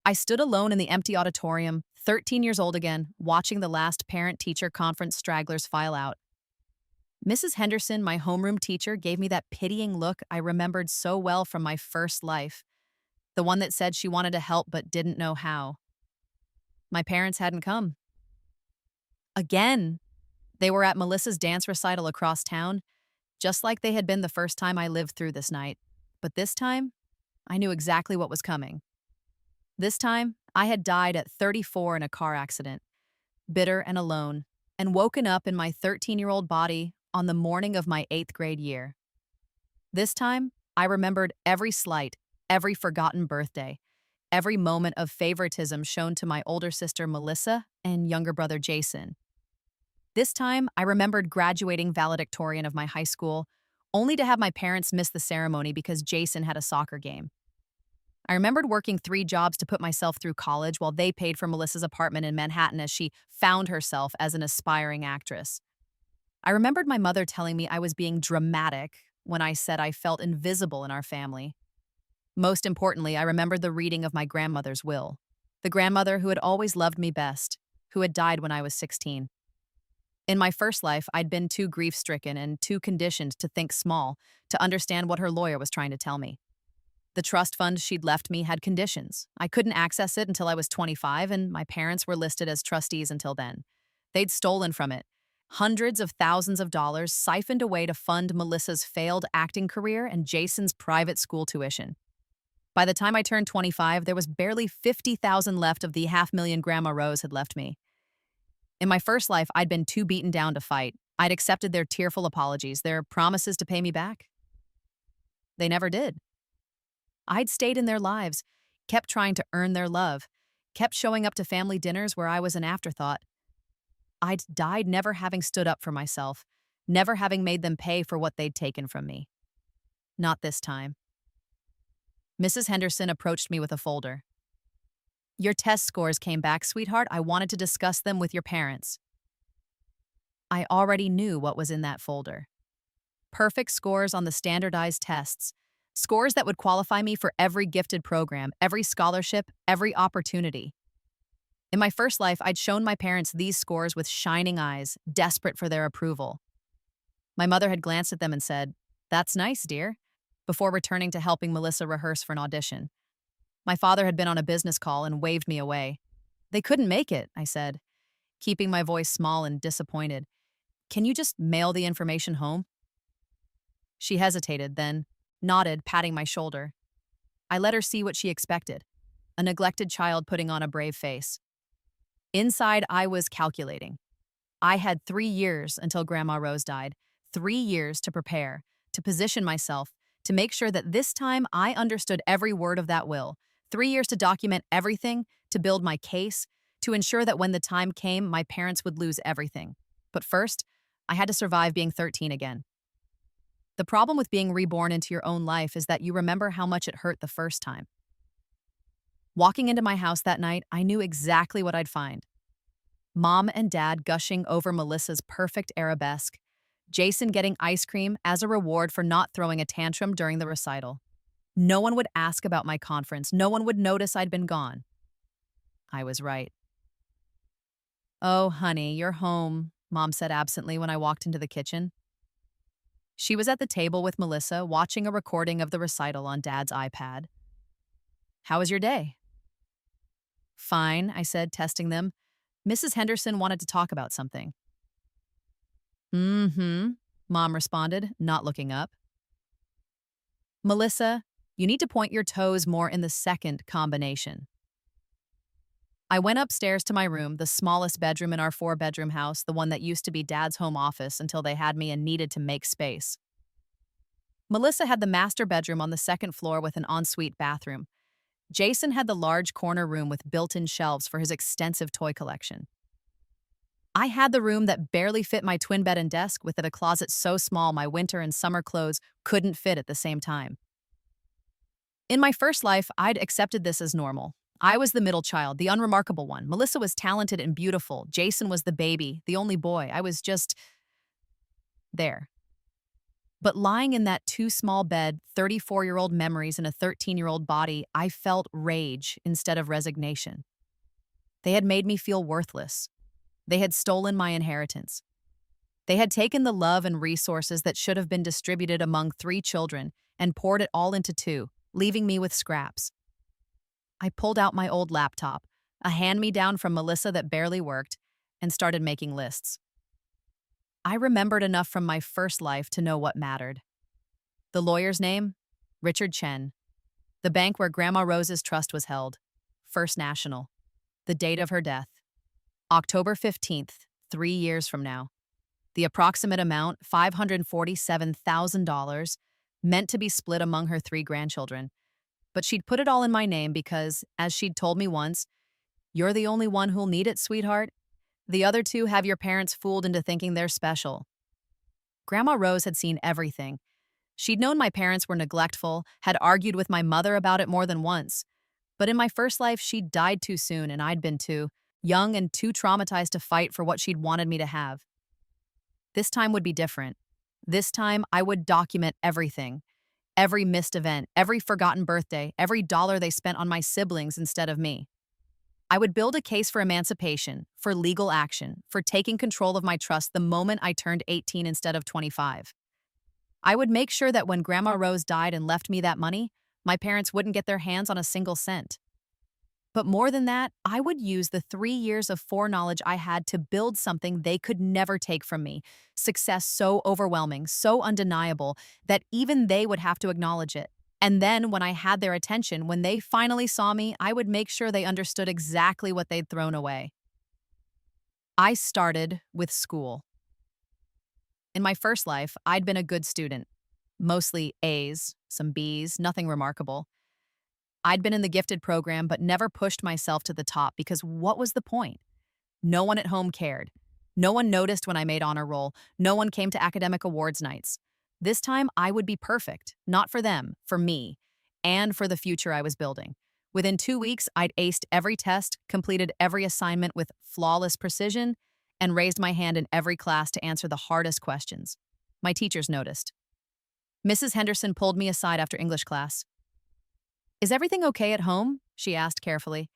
I stood alone in the empty auditorium, 13 years old again, watching the last parent-teacher conference stragglers file out. Mrs. Henderson, my homeroom teacher, gave me that pitying look I remembered so well from my first life, the one that said she wanted to help but didn't know how. My parents hadn't come. Again, they were at Melissa's dance recital across town, just like they had been the first time I lived through this night. But this time, I knew exactly what was coming. This time, I had died at 34 in a car accident, bitter and alone, and woken up in my 13-year-old body on the morning of my 8th grade year. This time, I remembered every slight, every forgotten birthday, every moment of favoritism shown to my older sister Melissa and younger brother Jason. This time, I remembered graduating valedictorian of my high school, only to have my parents miss the ceremony because Jason had a soccer game. I remembered working 3 jobs to put myself through college while they paid for Melissa's apartment in Manhattan as she found herself as an aspiring actress. I remembered my mother telling me I was being dramatic when I said I felt invisible in our family. Most importantly, I remembered the reading of my grandmother's will, the grandmother who had always loved me best, who had died when I was 16. In my first life, I'd been too grief-stricken and too conditioned to think small to understand what her lawyer was trying to tell me. The trust fund she'd left me had conditions. I couldn't access it until I was 25, and my parents were listed as trustees until then. They'd stolen from it hundreds of thousands of dollars siphoned away to fund Melissa's failed acting career and Jason's private school tuition. By the time I turned 25, there was barely $50,000 left of the $500,000 Grandma Rose had left me. In my first life, I'd been too beaten down to fight. I'd accepted their tearful apologies, their promises to pay me back. They never did. I'd stayed in their lives, kept trying to earn their love, kept showing up to family dinners where I was an afterthought. I'd died never having stood up for myself, never having made them pay for what they'd taken from me. Not this time. Mrs. Henderson approached me with a folder. "Your test scores came back, sweetheart. I wanted to discuss them with your parents." I already knew what was in that folder. Perfect scores on the standardized tests. Scores that would qualify me for every gifted program, every scholarship, every opportunity. In my first life, I'd shown my parents these scores with shining eyes, desperate for their approval. My mother had glanced at them and said, "That's nice, dear," before returning to helping Melissa rehearse for an audition. My father had been on a business call and waved me away. "They couldn't make it," I said, keeping my voice small and disappointed. "Can you just mail the information home?" She hesitated, then nodded, patting my shoulder. I let her see what she expected, a neglected child putting on a brave face. Inside, I was calculating. I had 3 years until Grandma Rose died, 3 years to prepare, to position myself, to make sure that this time I understood every word of that will, 3 years to document everything, to build my case, to ensure that when the time came, my parents would lose everything. But first, I had to survive being 13 again. The problem with being reborn into your own life is that you remember how much it hurt the first time. Walking into my house that night, I knew exactly what I'd find. Mom and Dad gushing over Melissa's perfect arabesque, Jason getting ice cream as a reward for not throwing a tantrum during the recital. No one would ask about my conference. No one would notice I'd been gone. I was right. "Oh, honey, you're home," Mom said absently when I walked into the kitchen. She was at the table with Melissa, watching a recording of the recital on Dad's iPad. "How was your day?" "Fine," I said, testing them. Mrs. Henderson wanted to talk about something. "Mm-hmm," Mom responded, not looking up. "Melissa, you need to point your toes more in the second combination." I went upstairs to my room, the smallest bedroom in our 4-bedroom house, the one that used to be Dad's home office until they had me and needed to make space. Melissa had the master bedroom on the 2nd floor with an ensuite bathroom. Jason had the large corner room with built-in shelves for his extensive toy collection. I had the room that barely fit my twin bed and desk, with a closet so small my winter and summer clothes couldn't fit at the same time. In my first life, I'd accepted this as normal. I was the middle child, the unremarkable one. Melissa was talented and beautiful. Jason was the baby, the only boy. I was just there. But lying in that too small bed, 34-year-old memories in a 13-year-old body, I felt rage instead of resignation. They had made me feel worthless. They had stolen my inheritance. They had taken the love and resources that should have been distributed among 3 children and poured it all into 2, leaving me with scraps. I pulled out my old laptop, a hand-me-down from Melissa that barely worked, and started making lists. I remembered enough from my first life to know what mattered. The lawyer's name? Richard Chen. The bank where Grandma Rose's trust was held. First National. The date of her death. October 15th, 3 years from now. The approximate amount, $547,000, meant to be split among her 3 grandchildren. But she'd put it all in my name because, as she'd told me once, "You're the only one who'll need it, sweetheart. The other 2 have your parents fooled into thinking they're special." Grandma Rose had seen everything. She'd known my parents were neglectful, had argued with my mother about it more than once. But in my first life, she'd died too soon, and I'd been too young and too traumatized to fight for what she'd wanted me to have. This time would be different. This time, I would document everything. Every missed event, every forgotten birthday, every dollar they spent on my siblings instead of me. I would build a case for emancipation, for legal action, for taking control of my trust the moment I turned 18 instead of 25. I would make sure that when Grandma Rose died and left me that money, my parents wouldn't get their hands on a single cent. But more than that, I would use the 3 years of foreknowledge I had to build something they could never take from me. Success so overwhelming, so undeniable, that even they would have to acknowledge it. And then when I had their attention, when they finally saw me, I would make sure they understood exactly what they'd thrown away. I started with school. In my first life, I'd been a good student. Mostly A's, some B's, nothing remarkable. I'd been in the gifted program but never pushed myself to the top because what was the point? No one at home cared. No one noticed when I made honor roll. No one came to academic awards nights. This time, I would be perfect, not for them, for me, and for the future I was building. Within 2 weeks, I'd aced every test, completed every assignment with flawless precision, and raised my hand in every class to answer the hardest questions. My teachers noticed. Mrs. Henderson pulled me aside after English class. "Is everything okay at home?" she asked carefully.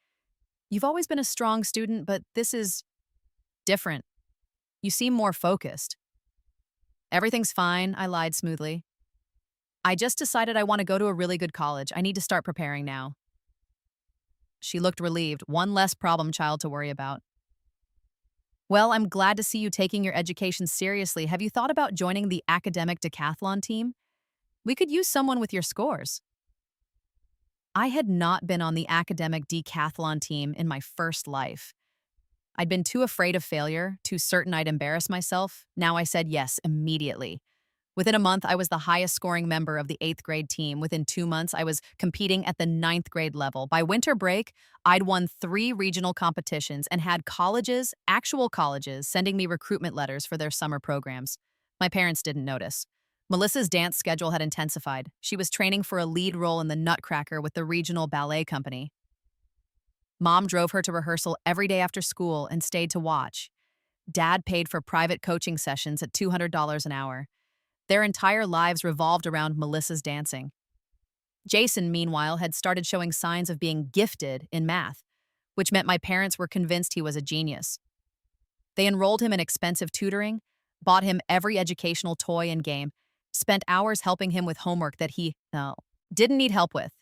"You've always been a strong student, but this is different. You seem more focused." "Everything's fine," I lied smoothly. "I just decided I want to go to a really good college. I need to start preparing now." She looked relieved, one less problem child to worry about. "Well, I'm glad to see you taking your education seriously. Have you thought about joining the academic decathlon team? We could use someone with your scores." I had not been on the academic decathlon team in my first life. I'd been too afraid of failure, too certain I'd embarrass myself. Now I said yes immediately. Within a month, I was the highest scoring member of the 8th grade team. Within 2 months, I was competing at the 9th grade level. By winter break, I'd won 3 regional competitions and had colleges, actual colleges, sending me recruitment letters for their summer programs. My parents didn't notice. Melissa's dance schedule had intensified. She was training for a lead role in the Nutcracker with the regional ballet company. Mom drove her to rehearsal every day after school and stayed to watch. Dad paid for private coaching sessions at $200 an hour. Their entire lives revolved around Melissa's dancing. Jason, meanwhile, had started showing signs of being gifted in math, which meant my parents were convinced he was a genius. They enrolled him in expensive tutoring, bought him every educational toy and game, spent hours helping him with homework that he didn't need help with.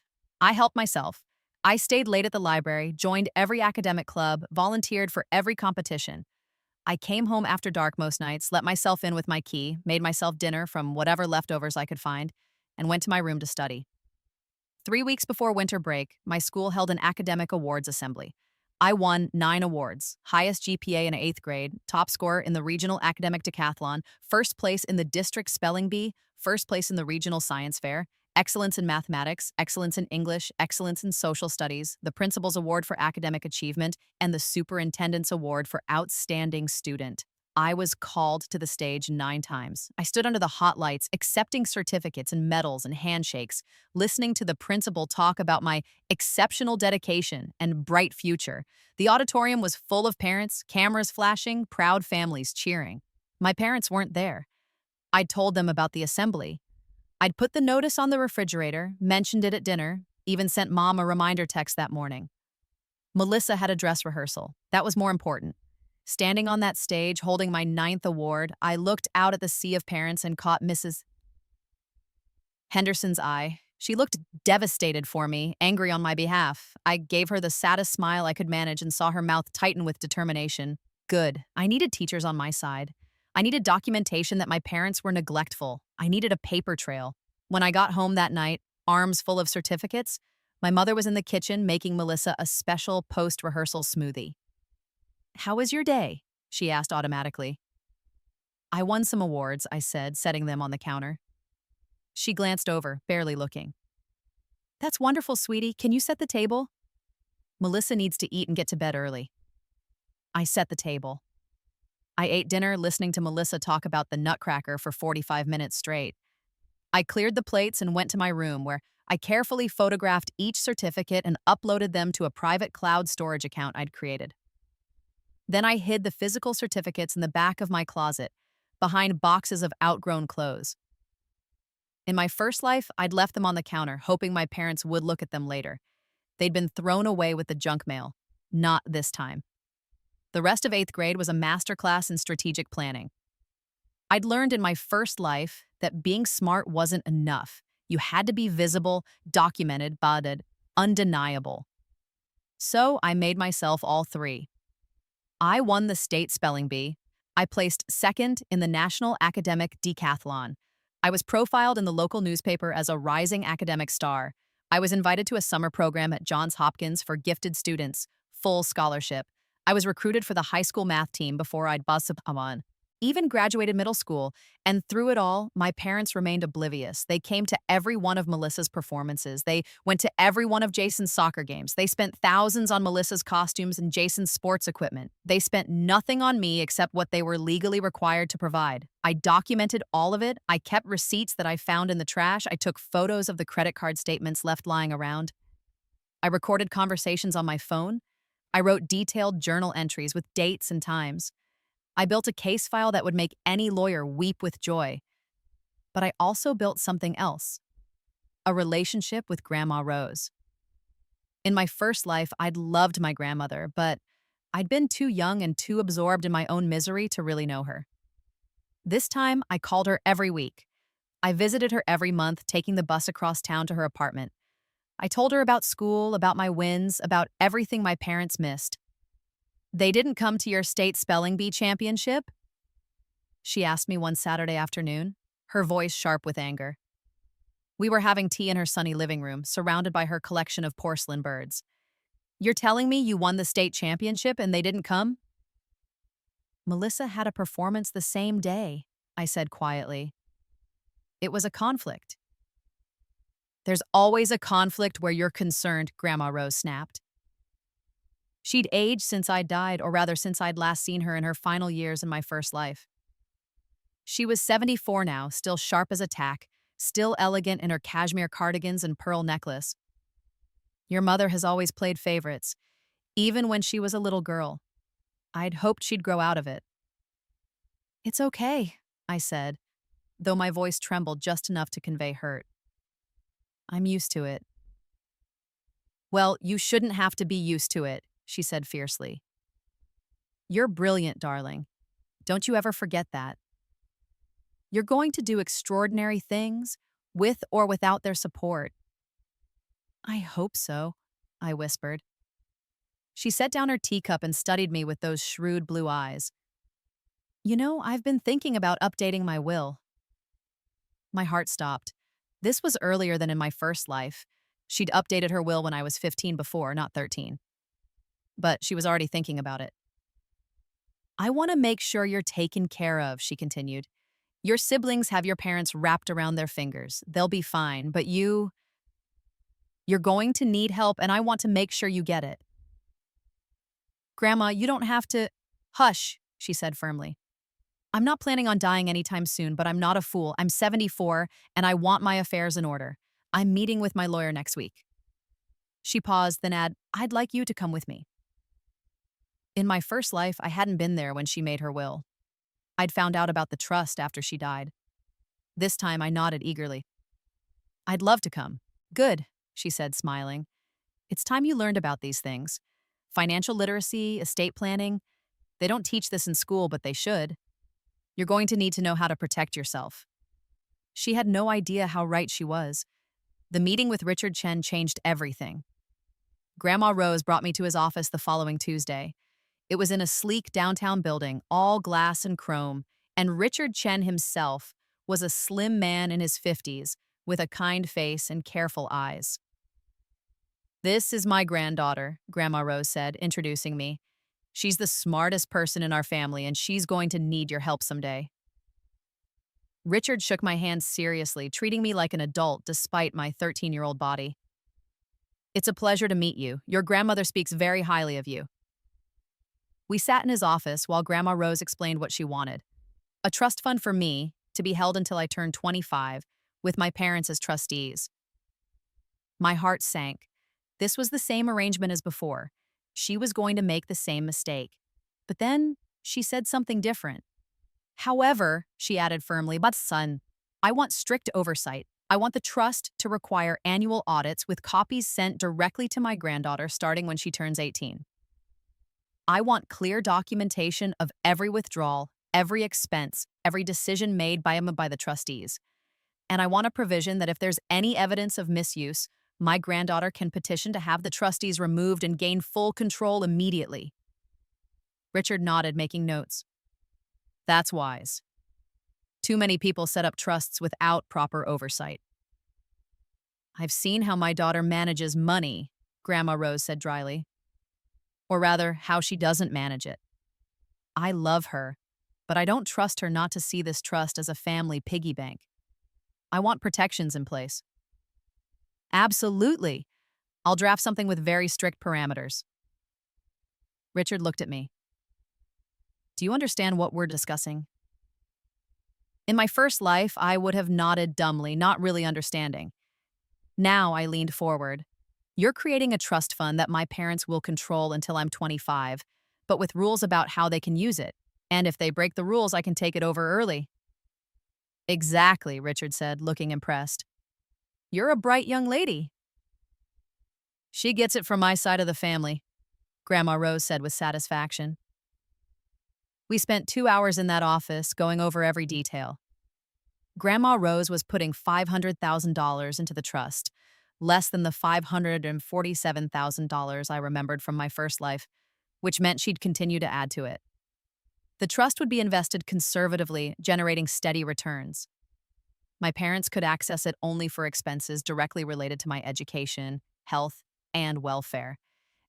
I helped myself. I stayed late at the library, joined every academic club, volunteered for every competition. I came home after dark most nights, let myself in with my key, made myself dinner from whatever leftovers I could find, and went to my room to study. 3 weeks before winter break, my school held an academic awards assembly. I won 9 awards, highest GPA in 8th grade, top scorer in the regional academic decathlon, first place in the district spelling bee, first place in the regional science fair, excellence in mathematics, excellence in English, excellence in social studies, the Principal's Award for Academic Achievement, and the Superintendent's Award for Outstanding Student. I was called to the stage 9 times. I stood under the hot lights, accepting certificates and medals and handshakes, listening to the principal talk about my exceptional dedication and bright future. The auditorium was full of parents, cameras flashing, proud families cheering. My parents weren't there. I'd told them about the assembly. I'd put the notice on the refrigerator, mentioned it at dinner, even sent Mom a reminder text that morning. Melissa had a dress rehearsal. That was more important. Standing on that stage, holding my ninth award, I looked out at the sea of parents and caught Mrs. Henderson's eye. She looked devastated for me, angry on my behalf. I gave her the saddest smile I could manage and saw her mouth tighten with determination. Good. I needed teachers on my side. I needed documentation that my parents were neglectful. I needed a paper trail. When I got home that night, arms full of certificates, my mother was in the kitchen making Melissa a special post-rehearsal smoothie. "How was your day?" she asked automatically. "I won some awards," I said, setting them on the counter. She glanced over, barely looking. "That's wonderful, sweetie. Can you set the table?" "Melissa needs to eat and get to bed early." I set the table. I ate dinner listening to Melissa talk about the Nutcracker for 45 minutes straight. I cleared the plates and went to my room where I carefully photographed each certificate and uploaded them to a private cloud storage account I'd created. Then I hid the physical certificates in the back of my closet, behind boxes of outgrown clothes. In my first life, I'd left them on the counter, hoping my parents would look at them later. They'd been thrown away with the junk mail. Not this time. The rest of 8th grade was a masterclass in strategic planning. I'd learned in my first life that being smart wasn't enough. You had to be visible, documented, budded, undeniable. So I made myself all three. I won the state spelling bee. I placed second in the National Academic Decathlon. I was profiled in the local newspaper as a rising academic star. I was invited to a summer program at Johns Hopkins for gifted students, full scholarship. I was recruited for the high school math team before I'd bust on. Even graduated middle school, and through it all, my parents remained oblivious. They came to every one of Melissa's performances. They went to every one of Jason's soccer games. They spent thousands on Melissa's costumes and Jason's sports equipment. They spent nothing on me except what they were legally required to provide. I documented all of it. I kept receipts that I found in the trash. I took photos of the credit card statements left lying around. I recorded conversations on my phone. I wrote detailed journal entries with dates and times. I built a case file that would make any lawyer weep with joy. But I also built something else, a relationship with Grandma Rose. In my first life, I'd loved my grandmother, but I'd been too young and too absorbed in my own misery to really know her. This time, I called her every week. I visited her every month, taking the bus across town to her apartment. I told her about school, about my wins, about everything my parents missed. "They didn't come to your state spelling bee championship?" she asked me one Saturday afternoon, her voice sharp with anger. We were having tea in her sunny living room, surrounded by her collection of porcelain birds. "You're telling me you won the state championship and they didn't come?" "Melissa had a performance the same day," I said quietly. "It was a conflict." "There's always a conflict where you're concerned," Grandma Rose snapped. She'd aged since I'd died, or rather since I'd last seen her in her final years in my first life. She was 74 now, still sharp as a tack, still elegant in her cashmere cardigans and pearl necklace. "Your mother has always played favorites, even when she was a little girl. I'd hoped she'd grow out of it." "It's okay," I said, though my voice trembled just enough to convey hurt. "I'm used to it." "Well, you shouldn't have to be used to it," she said fiercely. "You're brilliant, darling. Don't you ever forget that. You're going to do extraordinary things, with or without their support." "I hope so," I whispered. She set down her teacup and studied me with those shrewd blue eyes. "You know, I've been thinking about updating my will." My heart stopped. This was earlier than in my first life. She'd updated her will when I was 15 before, not 13. But she was already thinking about it. "I want to make sure you're taken care of," she continued. "Your siblings have your parents wrapped around their fingers. They'll be fine, but you're going to need help, and I want to make sure you get it." "Grandma, you don't have to—" "Hush," she said firmly. "I'm not planning on dying anytime soon, but I'm not a fool. I'm 74, and I want my affairs in order. I'm meeting with my lawyer next week." She paused, then added, "I'd like you to come with me." In my first life, I hadn't been there when she made her will. I'd found out about the trust after she died. This time I nodded eagerly. I'd love to come. Good, she said, smiling. It's time you learned about these things. Financial literacy, estate planning. They don't teach this in school, but they should. You're going to need to know how to protect yourself. She had no idea how right she was. The meeting with Richard Chen changed everything. Grandma Rose brought me to his office the following Tuesday. It was in a sleek downtown building, all glass and chrome, and Richard Chen himself was a slim man in his 50s with a kind face and careful eyes. This is my granddaughter, Grandma Rose said, introducing me. She's the smartest person in our family, and she's going to need your help someday. Richard shook my hand seriously, treating me like an adult despite my 13-year-old body. It's a pleasure to meet you. Your grandmother speaks very highly of you. We sat in his office while Grandma Rose explained what she wanted. A trust fund for me, to be held until I turned 25, with my parents as trustees. My heart sank. This was the same arrangement as before. She was going to make the same mistake. But then she said something different. However, she added firmly, but son, I want strict oversight. I want the trust to require annual audits with copies sent directly to my granddaughter starting when she turns 18. I want clear documentation of every withdrawal, every expense, every decision made by the trustees. And I want a provision that if there's any evidence of misuse, my granddaughter can petition to have the trustees removed and gain full control immediately. Richard nodded, making notes. That's wise. Too many people set up trusts without proper oversight. I've seen how my daughter manages money, Grandma Rose said dryly. Or rather, how she doesn't manage it. I love her, but I don't trust her not to see this trust as a family piggy bank. I want protections in place. Absolutely. I'll draft something with very strict parameters. Richard looked at me. Do you understand what we're discussing? In my first life, I would have nodded dumbly, not really understanding. Now I leaned forward. You're creating a trust fund that my parents will control until I'm 25, but with rules about how they can use it. And if they break the rules, I can take it over early. Exactly, Richard said, looking impressed. You're a bright young lady. She gets it from my side of the family, Grandma Rose said with satisfaction. We spent 2 hours in that office going over every detail. Grandma Rose was putting $500,000 into the trust, less than the $547,000 I remembered from my first life, which meant she'd continue to add to it. The trust would be invested conservatively, generating steady returns. My parents could access it only for expenses directly related to my education, health, and welfare.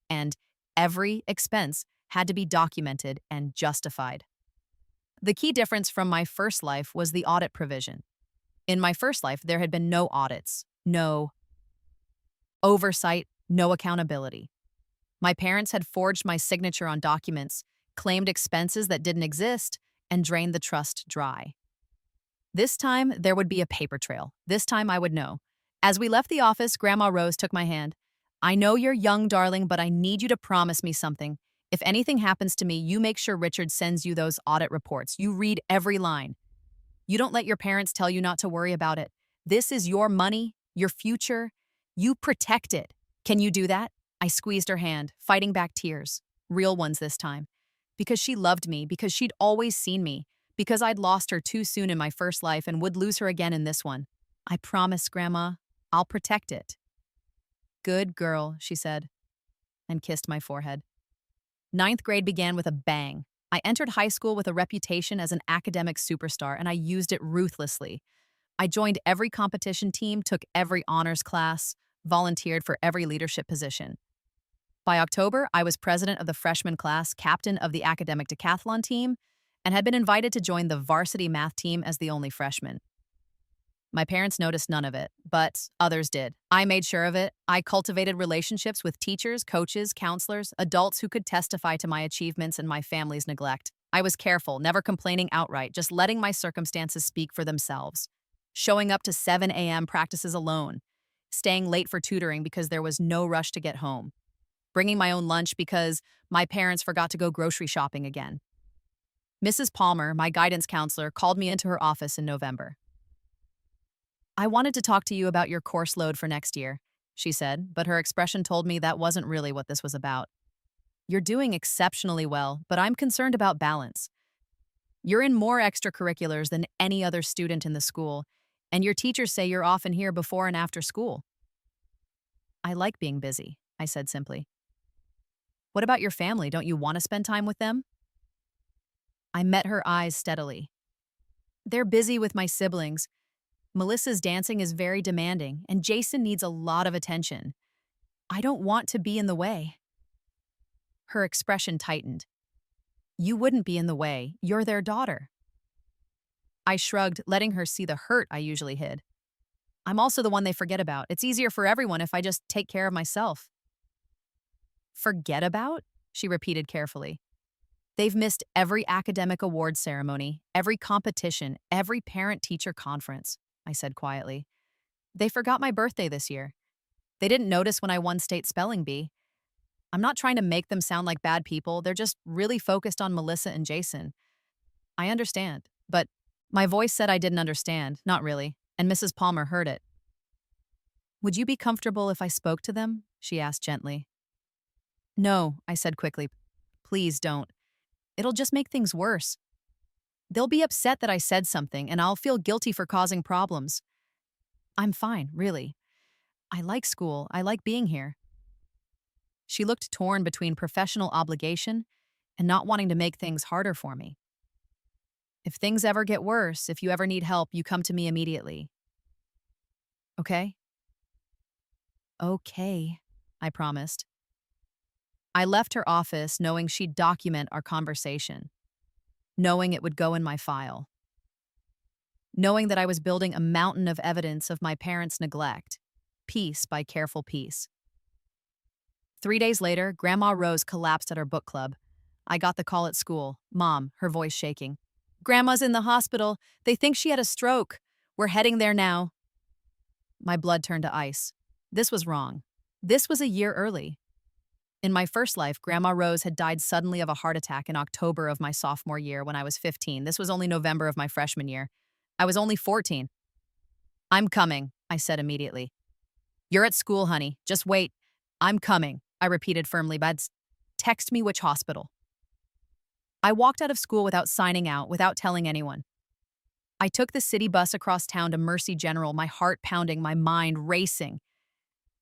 And every expense had to be documented and justified. The key difference from my first life was the audit provision. In my first life, there had been no audits, no oversight, no accountability. My parents had forged my signature on documents, claimed expenses that didn't exist, and drained the trust dry. This time, there would be a paper trail. This time, I would know. As we left the office, Grandma Rose took my hand. I know you're young, darling, but I need you to promise me something. If anything happens to me, you make sure Richard sends you those audit reports. You read every line. You don't let your parents tell you not to worry about it. This is your money, your future. You protect it. Can you do that? I squeezed her hand, fighting back tears. Real ones this time. Because she loved me, because she'd always seen me, because I'd lost her too soon in my first life and would lose her again in this one. I promise, Grandma, I'll protect it. Good girl, she said, and kissed my forehead. 9th grade began with a bang. I entered high school with a reputation as an academic superstar, and I used it ruthlessly. I joined every competition team, took every honors class, volunteered for every leadership position. By October, I was president of the freshman class, captain of the academic decathlon team, and had been invited to join the varsity math team as the only freshman. My parents noticed none of it, but others did. I made sure of it. I cultivated relationships with teachers, coaches, counselors, adults who could testify to my achievements and my family's neglect. I was careful, never complaining outright, just letting my circumstances speak for themselves. Showing up to 7 a.m. practices alone. Staying late for tutoring because there was no rush to get home. Bringing my own lunch because my parents forgot to go grocery shopping again. Mrs. Palmer, my guidance counselor, called me into her office in November. I wanted to talk to you about your course load for next year, she said, but her expression told me that wasn't really what this was about. You're doing exceptionally well, but I'm concerned about balance. You're in more extracurriculars than any other student in the school, and your teachers say you're often here before and after school. I like being busy, I said simply. What about your family? Don't you want to spend time with them? I met her eyes steadily. They're busy with my siblings. Melissa's dancing is very demanding, and Jason needs a lot of attention. I don't want to be in the way. Her expression tightened. You wouldn't be in the way. You're their daughter. I shrugged, letting her see the hurt I usually hid. I'm also the one they forget about. It's easier for everyone if I just take care of myself. Forget about? She repeated carefully. They've missed every academic award ceremony, every competition, every parent-teacher conference, I said quietly. They forgot my birthday this year. They didn't notice when I won state spelling bee. I'm not trying to make them sound like bad people. They're just really focused on Melissa and Jason. I understand, but my voice said I didn't understand, not really, and Mrs. Palmer heard it. Would you be comfortable if I spoke to them? She asked gently. No, I said quickly. Please don't. It'll just make things worse. They'll be upset that I said something, and I'll feel guilty for causing problems. I'm fine, really. I like school. I like being here. She looked torn between professional obligation and not wanting to make things harder for me. If things ever get worse, if you ever need help, you come to me immediately. Okay? Okay, I promised. I left her office knowing she'd document our conversation, knowing it would go in my file, knowing that I was building a mountain of evidence of my parents' neglect, piece by careful piece. 3 days later, Grandma Rose collapsed at our book club. I got the call at school. Mom, her voice shaking. Grandma's in the hospital. They think she had a stroke. We're heading there now. My blood turned to ice. This was wrong. This was a year early. In my first life, Grandma Rose had died suddenly of a heart attack in October of my sophomore year when I was 15. This was only November of my freshman year. I was only 14. I'm coming, I said immediately. You're at school, honey. Just wait. I'm coming, I repeated firmly, but text me which hospital. I walked out of school without signing out, without telling anyone. I took the city bus across town to Mercy General, my heart pounding, my mind racing.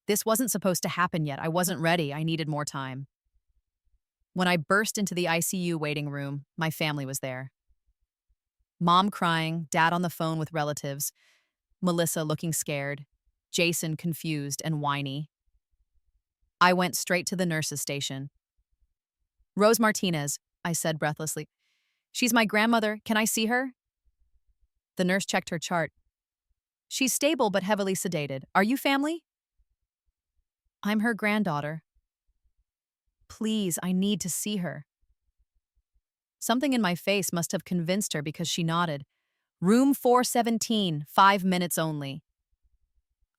This wasn't supposed to happen yet. I wasn't ready. I needed more time. When I burst into the ICU waiting room, my family was there. Mom crying, Dad on the phone with relatives, Melissa looking scared, Jason confused and whiny. I went straight to the nurse's station. Rose Martinez, I said breathlessly. She's my grandmother. Can I see her? The nurse checked her chart. She's stable but heavily sedated. Are you family? I'm her granddaughter. Please, I need to see her. Something in my face must have convinced her because she nodded. Room 417, 5 minutes only.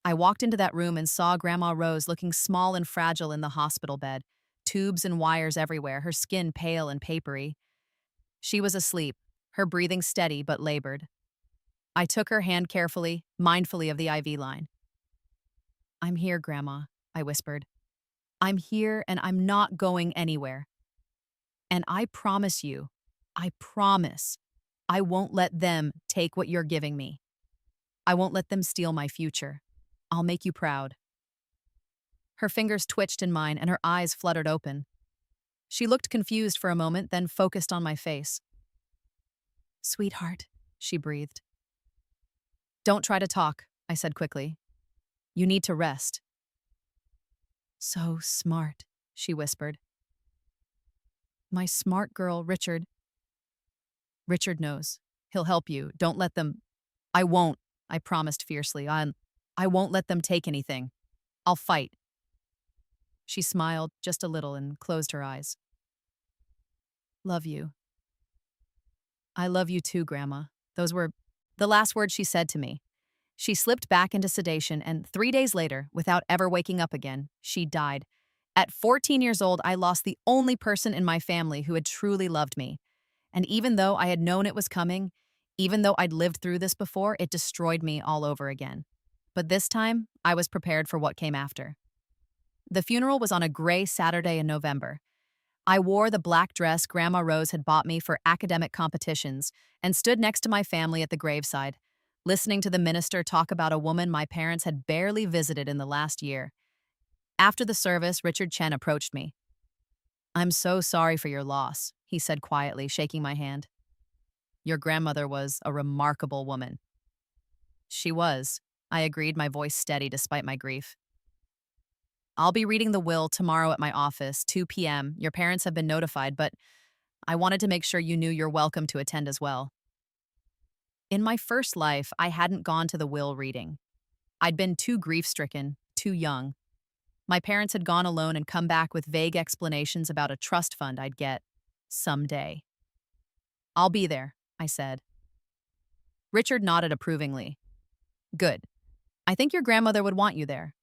I walked into that room and saw Grandma Rose looking small and fragile in the hospital bed, tubes and wires everywhere, her skin pale and papery. She was asleep, her breathing steady but labored. I took her hand carefully, mindfully of the IV line. I'm here, Grandma, I whispered. I'm here and I'm not going anywhere. And I promise you, I promise, I won't let them take what you're giving me. I won't let them steal my future. I'll make you proud. Her fingers twitched in mine and her eyes fluttered open. She looked confused for a moment, then focused on my face. Sweetheart, she breathed. Don't try to talk, I said quickly. You need to rest. So smart, she whispered. My smart girl, Richard. Richard knows. He'll help you. Don't let them. I won't, I promised fiercely. I won't let them take anything. I'll fight. She smiled just a little and closed her eyes. Love you. I love you too, Grandma. Those were the last words she said to me. She slipped back into sedation, and 3 days later, without ever waking up again, she died. At 14 years old, I lost the only person in my family who had truly loved me. And even though I had known it was coming, Even though I'd lived through this before, it destroyed me all over again. But this time, I was prepared for what came after. The funeral was on a gray Saturday in November. I wore the black dress Grandma Rose had bought me for academic competitions and stood next to my family at the graveside, listening to the minister talk about a woman my parents had barely visited in the last year. After the service, Richard Chen approached me. "I'm so sorry for your loss," he said quietly, shaking my hand. "Your grandmother was a remarkable woman." "She was," I agreed, my voice steady despite my grief. "I'll be reading the will tomorrow at my office, 2 p.m. Your parents have been notified, but I wanted to make sure you knew you're welcome to attend as well." In my first life, I hadn't gone to the will reading. I'd been too grief-stricken, too young. My parents had gone alone and come back with vague explanations about a trust fund I'd get someday. "I'll be there," I said. Richard nodded approvingly. "Good. I think your grandmother would want you there."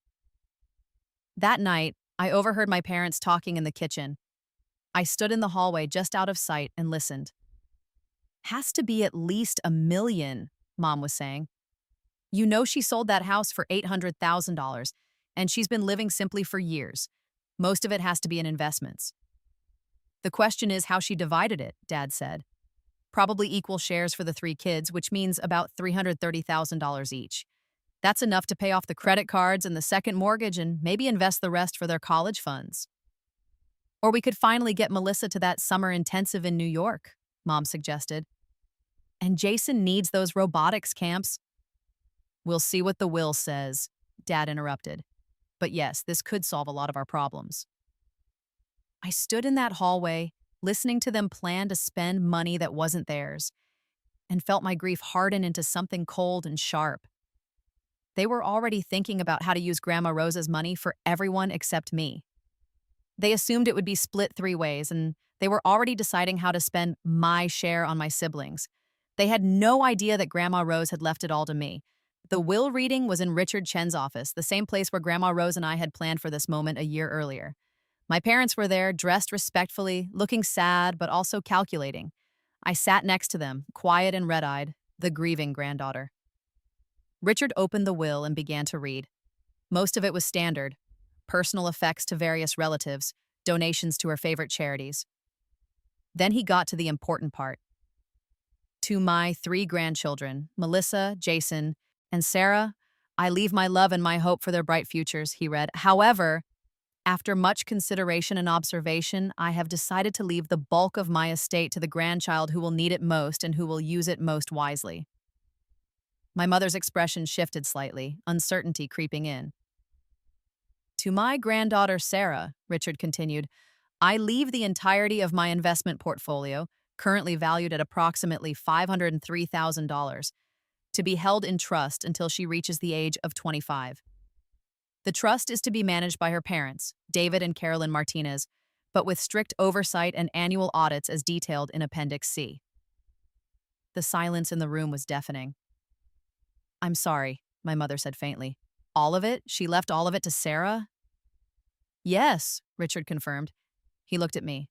That night, I overheard my parents talking in the kitchen. I stood in the hallway just out of sight and listened. "Has to be at least $1 million, Mom was saying. You know she sold that house for $800,000, and she's been living simply for years. Most of it has to be in investments." "The question is how she divided it," Dad said. "Probably equal shares for the 3 kids, which means about $330,000 each. That's enough to pay off the credit cards and the second mortgage and maybe invest the rest for their college funds. Or we could finally get Melissa to that summer intensive in New York," Mom suggested. "And Jason needs those robotics camps." "We'll see what the will says," Dad interrupted. "But yes, this could solve a lot of our problems." I stood in that hallway, listening to them plan to spend money that wasn't theirs, and felt my grief harden into something cold and sharp. They were already thinking about how to use Grandma Rosa's money for everyone except me. They assumed it would be split 3 ways, and they were already deciding how to spend my share on my siblings. They had no idea that Grandma Rose had left it all to me. The will reading was in Richard Chen's office, the same place where Grandma Rose and I had planned for this moment a year earlier. My parents were there, dressed respectfully, looking sad but also calculating. I sat next to them, quiet and red-eyed, the grieving granddaughter. Richard opened the will and began to read. Most of it was standard: personal effects to various relatives, donations to her favorite charities. Then he got to the important part. "To my 3 grandchildren, Melissa, Jason, and Sarah, I leave my love and my hope for their bright futures," he read. "However, after much consideration and observation, I have decided to leave the bulk of my estate to the grandchild who will need it most and who will use it most wisely." My mother's expression shifted slightly, uncertainty creeping in. "To my granddaughter Sarah," Richard continued, "I leave the entirety of my investment portfolio, currently valued at approximately $503,000, to be held in trust until she reaches the age of 25. The trust is to be managed by her parents, David and Carolyn Martinez, but with strict oversight and annual audits as detailed in Appendix C." The silence in the room was deafening. "I'm sorry," my mother said faintly. "All of it? She left all of it to Sarah?" "Yes," Richard confirmed. He looked at me.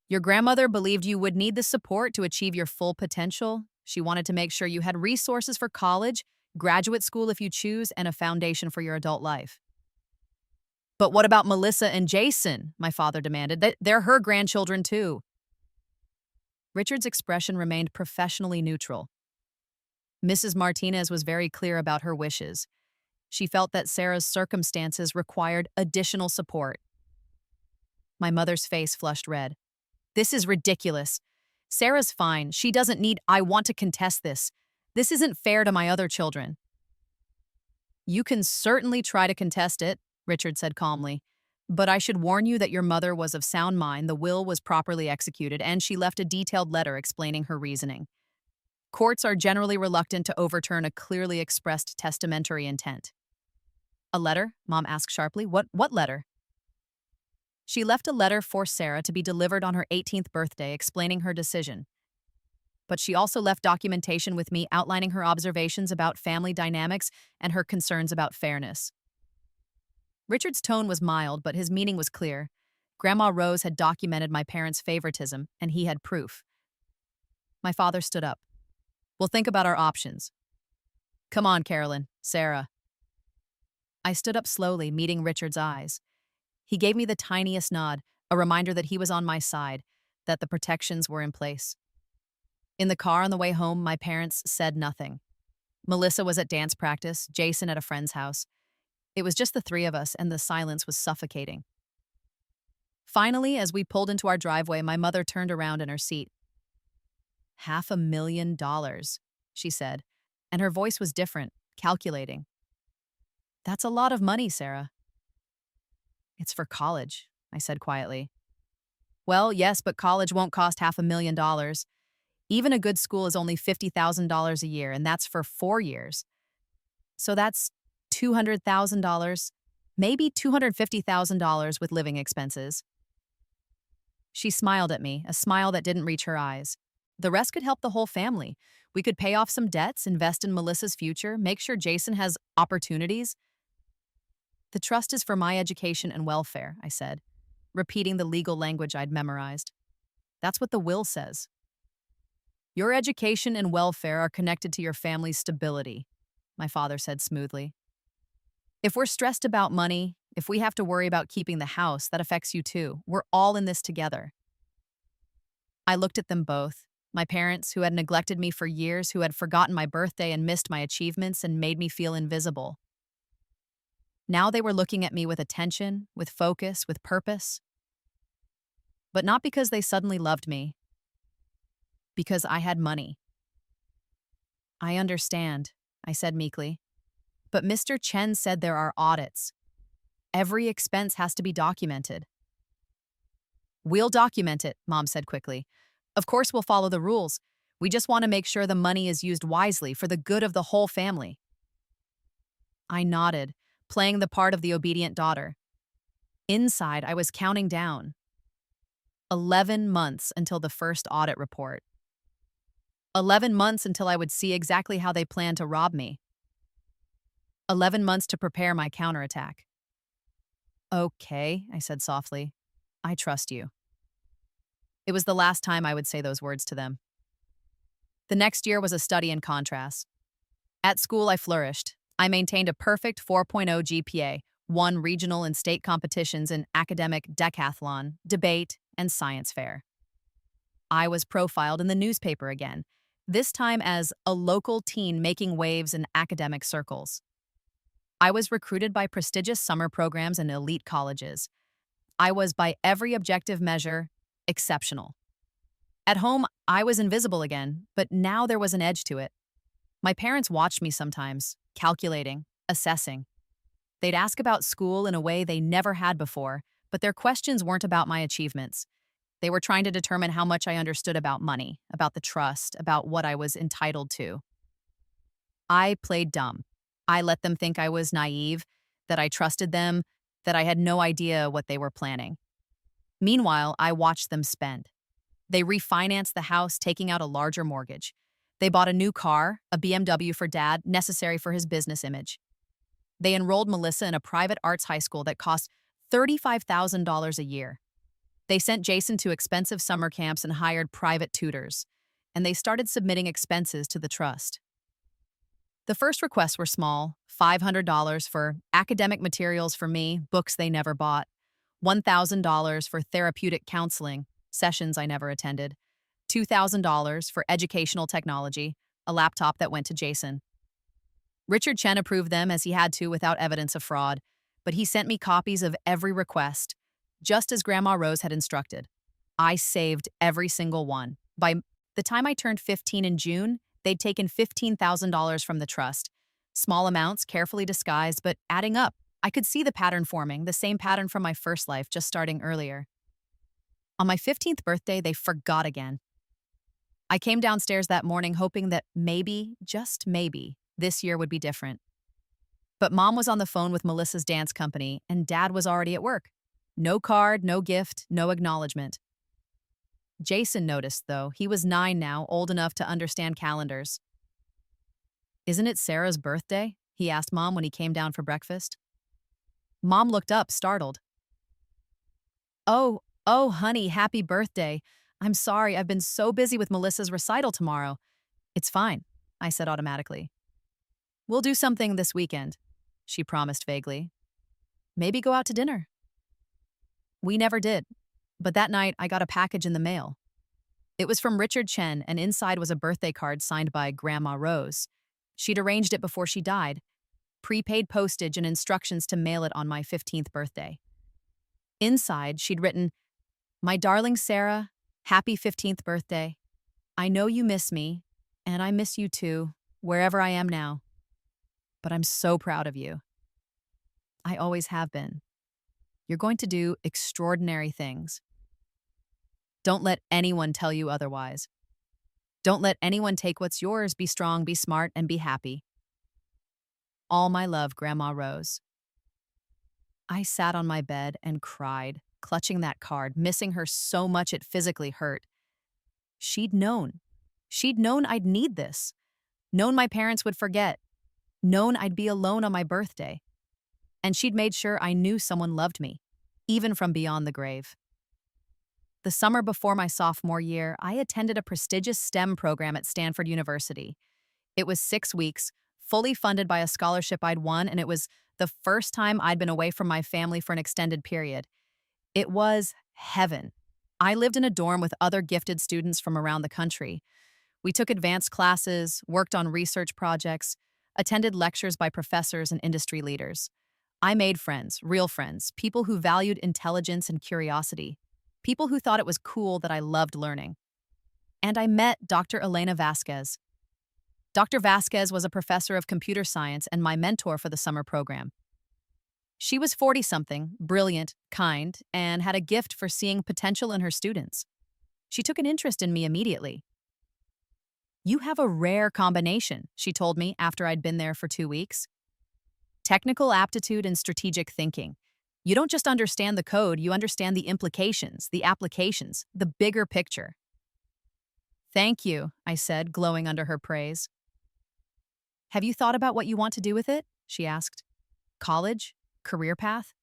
"Your grandmother believed you would need the support to achieve your full potential. She wanted to make sure you had resources for college, graduate school if you choose, and a foundation for your adult life." "But what about Melissa and Jason?" my father demanded. "They're her grandchildren too." Richard's expression remained professionally neutral. "Mrs. Martinez was very clear about her wishes. She felt that Sarah's circumstances required additional support." My mother's face flushed red. "This is ridiculous. Sarah's fine. She doesn't need— I want to contest this. This isn't fair to my other children." "You can certainly try to contest it," Richard said calmly. "But I should warn you that your mother was of sound mind, the will was properly executed, and she left a detailed letter explaining her reasoning. Courts are generally reluctant to overturn a clearly expressed testamentary intent." "A letter?" Mom asked sharply. What letter?" "She left a letter for Sarah to be delivered on her 18th birthday explaining her decision. But she also left documentation with me outlining her observations about family dynamics and her concerns about fairness." Richard's tone was mild, but his meaning was clear. Grandma Rose had documented my parents' favoritism, and he had proof. My father stood up. We'll think about our options. Come on, Carolyn, Sarah. I stood up slowly, meeting Richard's eyes. He gave me the tiniest nod, a reminder that he was on my side, that the protections were in place. In the car on the way home, my parents said nothing. Melissa was at dance practice, Jason at a friend's house. It was just the three of us, and the silence was suffocating. Finally, as we pulled into our driveway, my mother turned around in her seat. $500,000, she said, and her voice was different, calculating. That's a lot of money, Sarah. It's for college, I said quietly. Well, yes, but college won't cost $500,000. Even a good school is only $50,000 a year, and that's for 4 years. So that's $200,000, maybe $250,000 with living expenses. She smiled at me, a smile that didn't reach her eyes. The rest could help the whole family. We could pay off some debts, invest in Melissa's future, make sure Jason has opportunities. The trust is for my education and welfare, I said, repeating the legal language I'd memorized. That's what the will says. Your education and welfare are connected to your family's stability, my father said smoothly. If we're stressed about money, if we have to worry about keeping the house, that affects you too. We're all in this together. I looked at them both, my parents who had neglected me for years, who had forgotten my birthday and missed my achievements and made me feel invisible. Now they were looking at me with attention, with focus, with purpose. But not because they suddenly loved me, because I had money. I understand, I said meekly. But Mr. Chen said there are audits. Every expense has to be documented. We'll document it, Mom said quickly. Of course we'll follow the rules. We just want to make sure the money is used wisely for the good of the whole family. I nodded, playing the part of the obedient daughter. Inside, I was counting down. 11 months until the first audit report. 11 months until I would see exactly how they planned to rob me. 11 months to prepare my counterattack. Okay, I said softly. I trust you. It was the last time I would say those words to them. The next year was a study in contrast. At school, I flourished. I maintained a perfect 4.0 GPA, won regional and state competitions in academic decathlon, debate, and science fair. I was profiled in the newspaper again, this time as a local teen making waves in academic circles. I was recruited by prestigious summer programs and elite colleges. I was, by every objective measure, exceptional. At home, I was invisible again, but now there was an edge to it. My parents watched me sometimes, calculating, assessing. They'd ask about school in a way they never had before, but their questions weren't about my achievements. They were trying to determine how much I understood about money, about the trust, about what I was entitled to. I played dumb. I let them think I was naive, that I trusted them, that I had no idea what they were planning. Meanwhile, I watched them spend. They refinanced the house, taking out a larger mortgage. They bought a new car, a BMW for Dad, necessary for his business image. They enrolled Melissa in a private arts high school that cost $35,000 a year. They sent Jason to expensive summer camps and hired private tutors. And they started submitting expenses to the trust. The first requests were small, $500 for academic materials for me, books they never bought, $1,000 for therapeutic counseling, sessions I never attended, $2,000 for educational technology, a laptop that went to Jason. Richard Chen approved them as he had to without evidence of fraud, but he sent me copies of every request, just as Grandma Rose had instructed. I saved every single one. By the time I turned 15 in June, they'd taken $15,000 from the trust. Small amounts, carefully disguised, but adding up. I could see the pattern forming, the same pattern from my first life, just starting earlier. On my 15th birthday, they forgot again. I came downstairs that morning hoping that maybe, just maybe, this year would be different. But Mom was on the phone with Melissa's dance company, and Dad was already at work. No card, no gift, no acknowledgement. Jason noticed, though. He was 9 now, old enough to understand calendars. Isn't it Sarah's birthday? He asked Mom when he came down for breakfast. Mom looked up, startled. Oh, honey, happy birthday. I'm sorry, I've been so busy with Melissa's recital tomorrow. It's fine. I said automatically. We'll do something this weekend, she promised vaguely. Maybe go out to dinner. We never did, but that night I got a package in the mail. It was from Richard Chen, and inside was a birthday card signed by Grandma Rose. She'd arranged it before she died, prepaid postage and instructions to mail it on my 15th birthday. Inside, she'd written, "My darling Sarah, happy 15th birthday. I know you miss me, and I miss you too, wherever I am now. But I'm so proud of you. I always have been. You're going to do extraordinary things. Don't let anyone tell you otherwise. Don't let anyone take what's yours. Be strong, be smart, and be happy. All my love, Grandma Rose." I sat on my bed and cried, clutching that card, missing her so much it physically hurt. She'd known. She'd known I'd need this. Known my parents would forget. Known I'd be alone on my birthday. And she'd made sure I knew someone loved me, even from beyond the grave. The summer before my sophomore year, I attended a prestigious STEM program at Stanford University. It was 6 weeks, fully funded by a scholarship I'd won, and it was the first time I'd been away from my family for an extended period. It was heaven. I lived in a dorm with other gifted students from around the country. We took advanced classes, worked on research projects, attended lectures by professors and industry leaders. I made friends, real friends, people who valued intelligence and curiosity, people who thought it was cool that I loved learning. And I met Dr. Elena Vasquez. Dr. Vasquez was a professor of computer science and my mentor for the summer program. She was 40-something, brilliant, kind, and had a gift for seeing potential in her students. She took an interest in me immediately. "You have a rare combination," she told me after I'd been there for 2 weeks. "Technical aptitude and strategic thinking. You don't just understand the code, you understand the implications, the applications, the bigger picture." "Thank you," I said, glowing under her praise. "Have you thought about what you want to do with it?" she asked. "College? Career path?"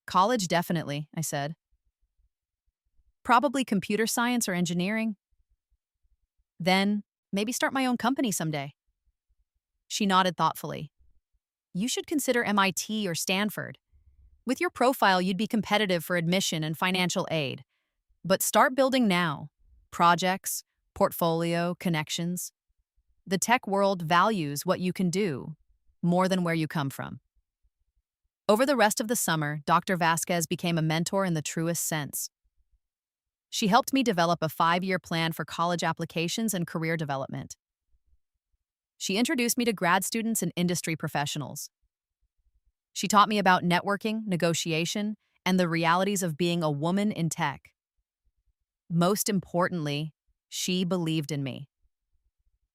"College, definitely," I said. "Probably computer science or engineering. Then, maybe start my own company someday." She nodded thoughtfully. "You should consider MIT or Stanford. With your profile, you'd be competitive for admission and financial aid. But start building now. Projects, portfolio, connections. The tech world values what you can do more than where you come from." Over the rest of the summer, Dr. Vasquez became a mentor in the truest sense. She helped me develop a 5-year plan for college applications and career development. She introduced me to grad students and industry professionals. She taught me about networking, negotiation, and the realities of being a woman in tech. Most importantly, she believed in me.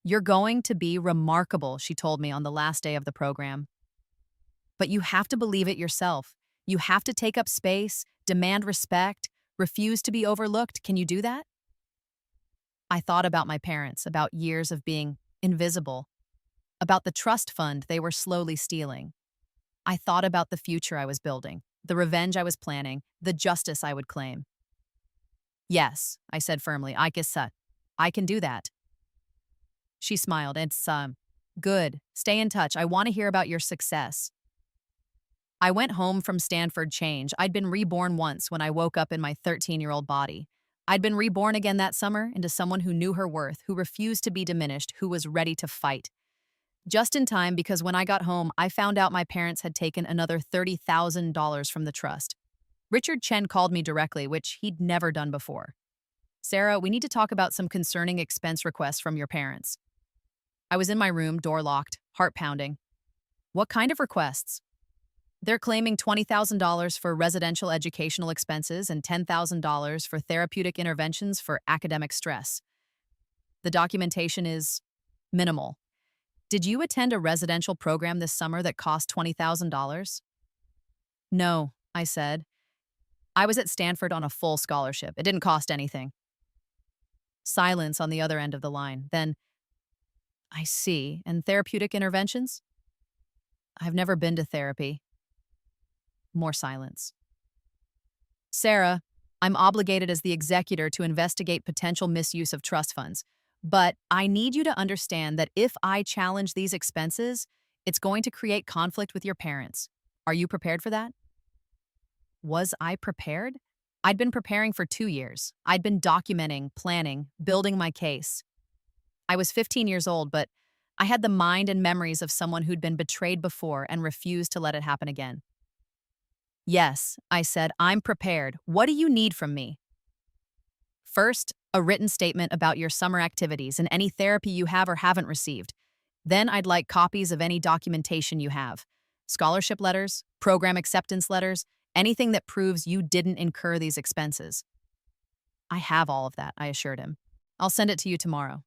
"You're going to be remarkable," she told me on the last day of the program. "But you have to believe it yourself. You have to take up space, demand respect, refuse to be overlooked. Can you do that?" I thought about my parents, about years of being invisible, about the trust fund they were slowly stealing. I thought about the future I was building, the revenge I was planning, the justice I would claim. "Yes," I said firmly, I can do that." She smiled. "It's, good. Stay in touch. I want to hear about your success." I went home from Stanford changed. I'd been reborn once when I woke up in my 13-year-old body. I'd been reborn again that summer into someone who knew her worth, who refused to be diminished, who was ready to fight. Just in time, because when I got home, I found out my parents had taken another $30,000 from the trust. Richard Chen called me directly, which he'd never done before. "Sarah, we need to talk about some concerning expense requests from your parents." I was in my room, door locked, heart pounding. "What kind of requests?" "They're claiming $20,000 for residential educational expenses and $10,000 for therapeutic interventions for academic stress. The documentation is minimal. Did you attend a residential program this summer that cost $20,000? "No," I said. "I was at Stanford on a full scholarship. It didn't cost anything." Silence on the other end of the line. Then, "I see. And therapeutic interventions?" "I've never been to therapy." More silence. "Sarah, I'm obligated as the executor to investigate potential misuse of trust funds. But I need you to understand that if I challenge these expenses, it's going to create conflict with your parents. Are you prepared for that? Was I prepared? I'd been preparing for 2 years. I'd been documenting, planning, building my case. I was 15 years old, but I had the mind and memories of someone who'd been betrayed before and refused to let it happen again. Yes, I said, I'm prepared. What do you need from me? First, a written statement about your summer activities and any therapy you have or haven't received. Then I'd like copies of any documentation you have. Scholarship letters, program acceptance letters, anything that proves you didn't incur these expenses. I have all of that, I assured him. I'll send it to you tomorrow.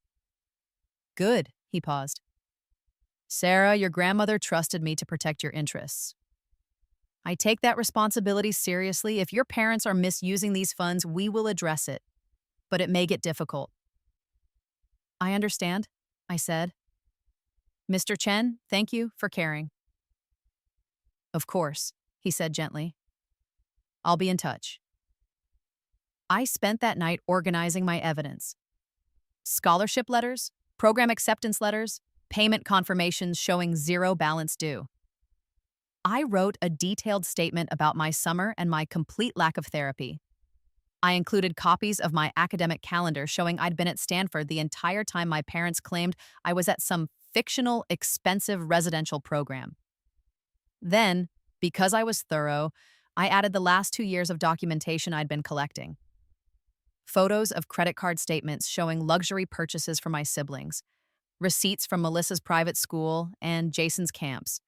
Good, he paused. Sarah, your grandmother trusted me to protect your interests. I take that responsibility seriously. If your parents are misusing these funds, we will address it. But it may get difficult. I understand, I said. Mr. Chen, thank you for caring. Of course, he said gently. I'll be in touch. I spent that night organizing my evidence. Scholarship letters, program acceptance letters, payment confirmations showing zero balance due. I wrote a detailed statement about my summer and my complete lack of therapy. I included copies of my academic calendar showing I'd been at Stanford the entire time my parents claimed I was at some fictional, expensive residential program. Then, because I was thorough, I added the last 2 years of documentation I'd been collecting. Photos of credit card statements showing luxury purchases for my siblings, receipts from Melissa's private school and Jason's camps,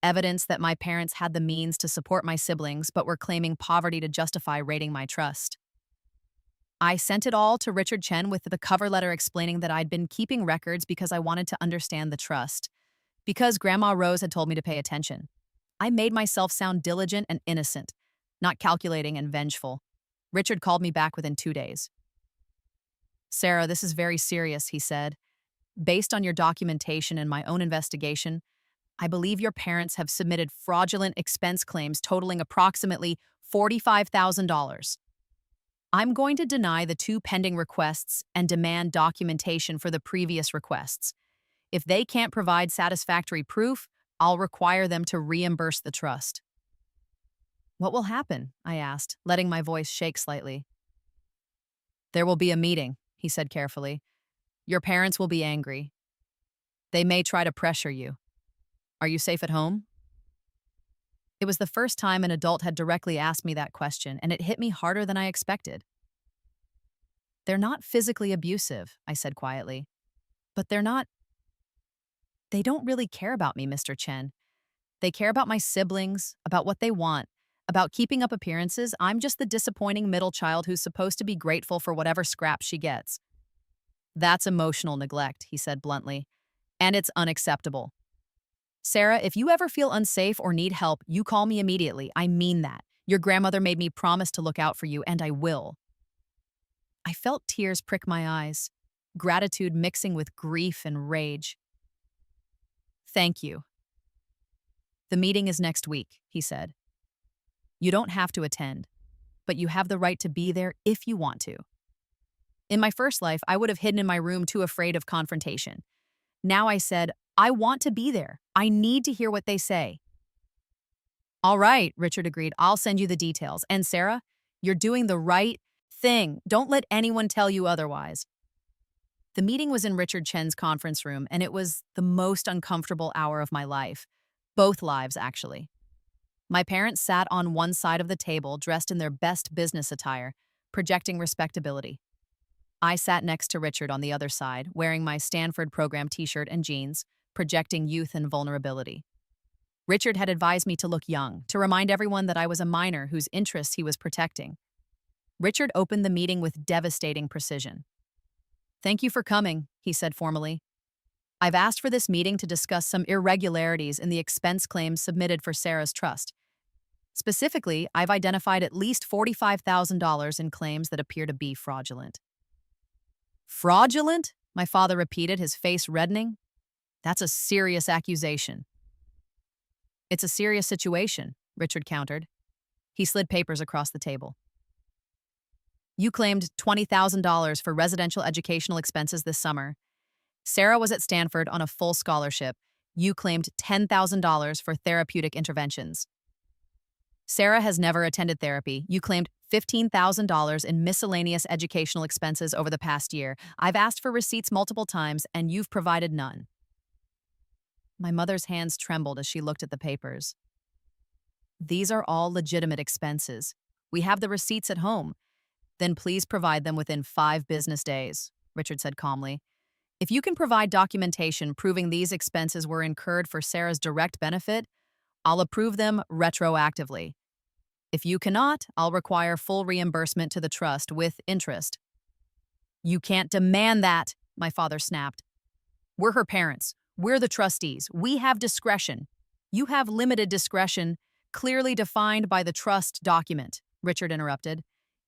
evidence that my parents had the means to support my siblings but were claiming poverty to justify raiding my trust. I sent it all to Richard Chen with the cover letter explaining that I'd been keeping records because I wanted to understand the trust, because Grandma Rose had told me to pay attention. I made myself sound diligent and innocent, not calculating and vengeful. Richard called me back within 2 days. Sarah, this is very serious, he said. Based on your documentation and my own investigation, I believe your parents have submitted fraudulent expense claims totaling approximately $45,000. I'm going to deny the 2 pending requests and demand documentation for the previous requests. If they can't provide satisfactory proof, I'll require them to reimburse the trust. What will happen? I asked, letting my voice shake slightly. There will be a meeting, he said carefully. Your parents will be angry. They may try to pressure you. Are you safe at home? It was the first time an adult had directly asked me that question, and it hit me harder than I expected. They're not physically abusive, I said quietly. But they don't really care about me, Mr. Chen. They care about my siblings, about what they want, about keeping up appearances. I'm just the disappointing middle child who's supposed to be grateful for whatever scraps she gets. That's emotional neglect, he said bluntly, and it's unacceptable. Sarah, if you ever feel unsafe or need help, you call me immediately. I mean that. Your grandmother made me promise to look out for you, and I will. I felt tears prick my eyes, gratitude mixing with grief and rage. Thank you. The meeting is next week, he said. You don't have to attend, but you have the right to be there if you want to. In my first life, I would have hidden in my room too afraid of confrontation. Now I said, I want to be there. I need to hear what they say. All right, Richard agreed. I'll send you the details. And Sarah, you're doing the right thing. Don't let anyone tell you otherwise. The meeting was in Richard Chen's conference room, and it was the most uncomfortable hour of my life. Both lives, actually. My parents sat on one side of the table, dressed in their best business attire, projecting respectability. I sat next to Richard on the other side, wearing my Stanford program t-shirt and jeans, projecting youth and vulnerability. Richard had advised me to look young, to remind everyone that I was a minor whose interests he was protecting. Richard opened the meeting with devastating precision. Thank you for coming, he said formally. I've asked for this meeting to discuss some irregularities in the expense claims submitted for Sarah's trust. Specifically, I've identified at least $45,000 in claims that appear to be fraudulent. Fraudulent? My father repeated, his face reddening. That's a serious accusation. It's a serious situation, Richard countered. He slid papers across the table. You claimed $20,000 for residential educational expenses this summer. Sarah was at Stanford on a full scholarship. You claimed $10,000 for therapeutic interventions. Sarah has never attended therapy. You claimed $15,000 in miscellaneous educational expenses over the past year. I've asked for receipts multiple times, and you've provided none. My mother's hands trembled as she looked at the papers. These are all legitimate expenses. We have the receipts at home. Then please provide them within 5 business days, Richard said calmly. If you can provide documentation proving these expenses were incurred for Sarah's direct benefit, I'll approve them retroactively. If you cannot, I'll require full reimbursement to the trust with interest. You can't demand that, my father snapped. We're her parents. We're the trustees. We have discretion. You have limited discretion, clearly defined by the trust document, Richard interrupted.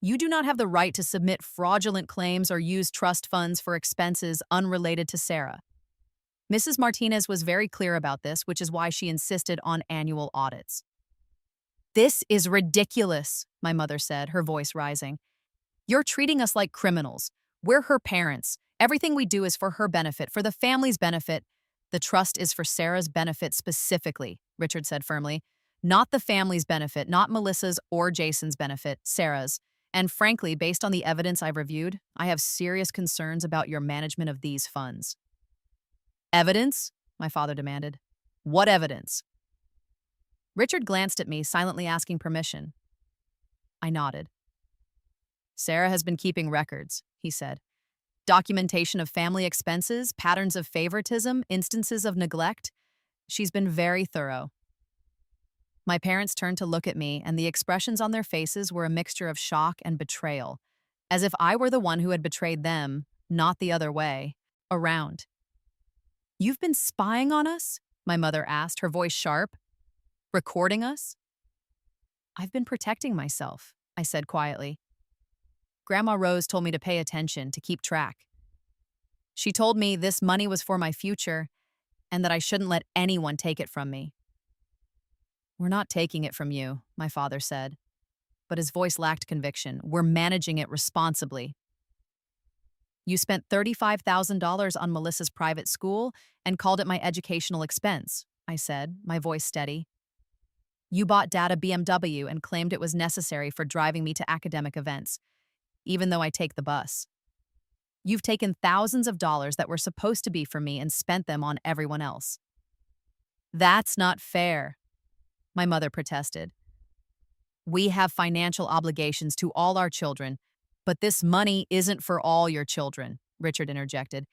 You do not have the right to submit fraudulent claims or use trust funds for expenses unrelated to Sarah. Mrs. Martinez was very clear about this, which is why she insisted on annual audits. This is ridiculous, my mother said, her voice rising. You're treating us like criminals. We're her parents. Everything we do is for her benefit, for the family's benefit. The trust is for Sarah's benefit specifically, Richard said firmly. Not the family's benefit, not Melissa's or Jason's benefit, Sarah's. And frankly, based on the evidence I've reviewed, I have serious concerns about your management of these funds. Evidence? My father demanded. What evidence? Richard glanced at me, silently asking permission. I nodded. Sarah has been keeping records, he said. Documentation of family expenses, patterns of favoritism, instances of neglect. She's been very thorough. My parents turned to look at me, and the expressions on their faces were a mixture of shock and betrayal, as if I were the one who had betrayed them, not the other way around. You've been spying on us? My mother asked, her voice sharp. Recording us? I've been protecting myself, I said quietly. Grandma Rose told me to pay attention, to keep track. She told me this money was for my future and that I shouldn't let anyone take it from me. We're not taking it from you, my father said, but his voice lacked conviction. We're managing it responsibly. You spent $35,000 on Melissa's private school and called it my educational expense, I said, my voice steady. You bought Dad a BMW and claimed it was necessary for driving me to academic events, even though I take the bus. You've taken thousands of dollars that were supposed to be for me and spent them on everyone else. That's not fair, my mother protested. We have financial obligations to all our children, but this money isn't for all your children, Richard interjected.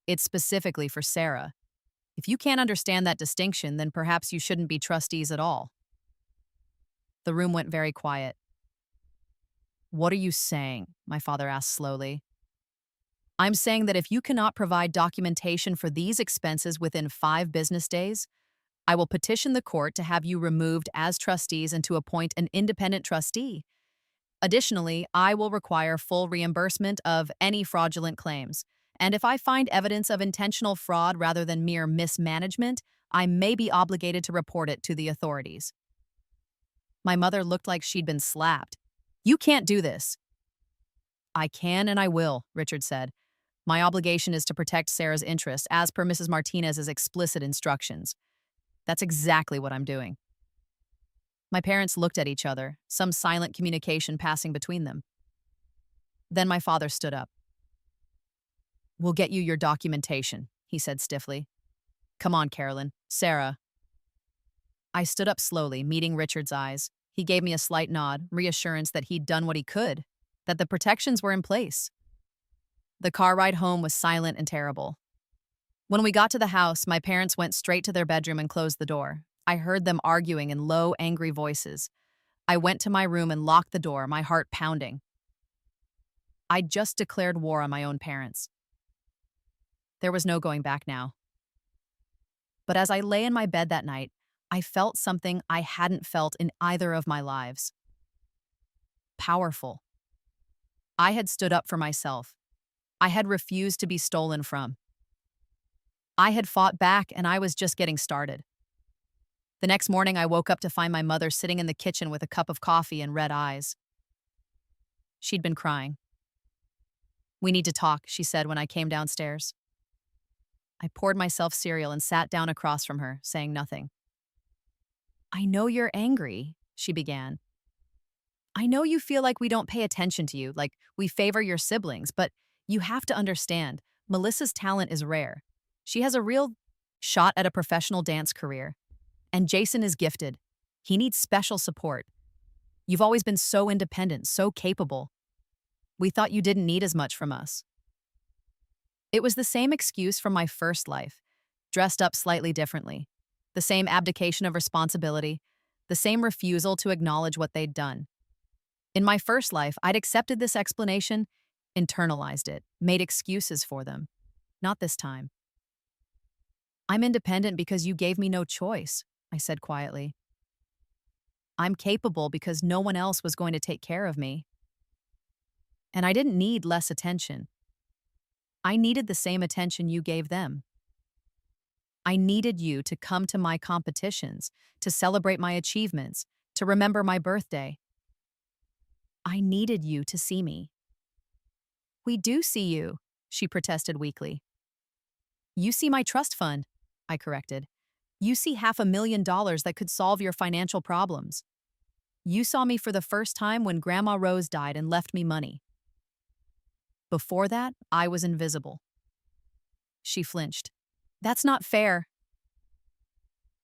It's specifically for Sarah. If you can't understand that distinction, then perhaps you shouldn't be trustees at all. The room went very quiet. What are you saying? My father asked slowly. I'm saying that if you cannot provide documentation for these expenses within 5 business days, I will petition the court to have you removed as trustees and to appoint an independent trustee. Additionally, I will require full reimbursement of any fraudulent claims. And if I find evidence of intentional fraud rather than mere mismanagement, I may be obligated to report it to the authorities. My mother looked like she'd been slapped. You can't do this. I can and I will, Richard said. My obligation is to protect Sarah's interests as per Mrs. Martinez's explicit instructions. That's exactly what I'm doing. My parents looked at each other, some silent communication passing between them. Then my father stood up. We'll get you your documentation, he said stiffly. Come on, Carolyn. Sarah. I stood up slowly, meeting Richard's eyes. He gave me a slight nod, reassurance that he'd done what he could, that the protections were in place. The car ride home was silent and terrible. When we got to the house, my parents went straight to their bedroom and closed the door. I heard them arguing in low, angry voices. I went to my room and locked the door, my heart pounding. I'd just declared war on my own parents. There was no going back now. But as I lay in my bed that night, I felt something I hadn't felt in either of my lives. Powerful. I had stood up for myself. I had refused to be stolen from. I had fought back, and I was just getting started. The next morning, I woke up to find my mother sitting in the kitchen with a cup of coffee and red eyes. She'd been crying. We need to talk, she said when I came downstairs. I poured myself cereal and sat down across from her, saying nothing. I know you're angry, she began. I know you feel like we don't pay attention to you, like we favor your siblings, but you have to understand, Melissa's talent is rare. She has a real shot at a professional dance career. And Jason is gifted. He needs special support. You've always been so independent, so capable. We thought you didn't need as much from us. It was the same excuse from my first life, dressed up slightly differently. The same abdication of responsibility, the same refusal to acknowledge what they'd done. In my first life, I'd accepted this explanation, internalized it, made excuses for them. Not this time. I'm independent because you gave me no choice, I said quietly. I'm capable because no one else was going to take care of me. And I didn't need less attention. I needed the same attention you gave them. I needed you to come to my competitions, to celebrate my achievements, to remember my birthday. I needed you to see me. We do see you, she protested weakly. You see my trust fund, I corrected. You see $500,000 that could solve your financial problems. You saw me for the first time when Grandma Rose died and left me money. Before that, I was invisible. She flinched. That's not fair.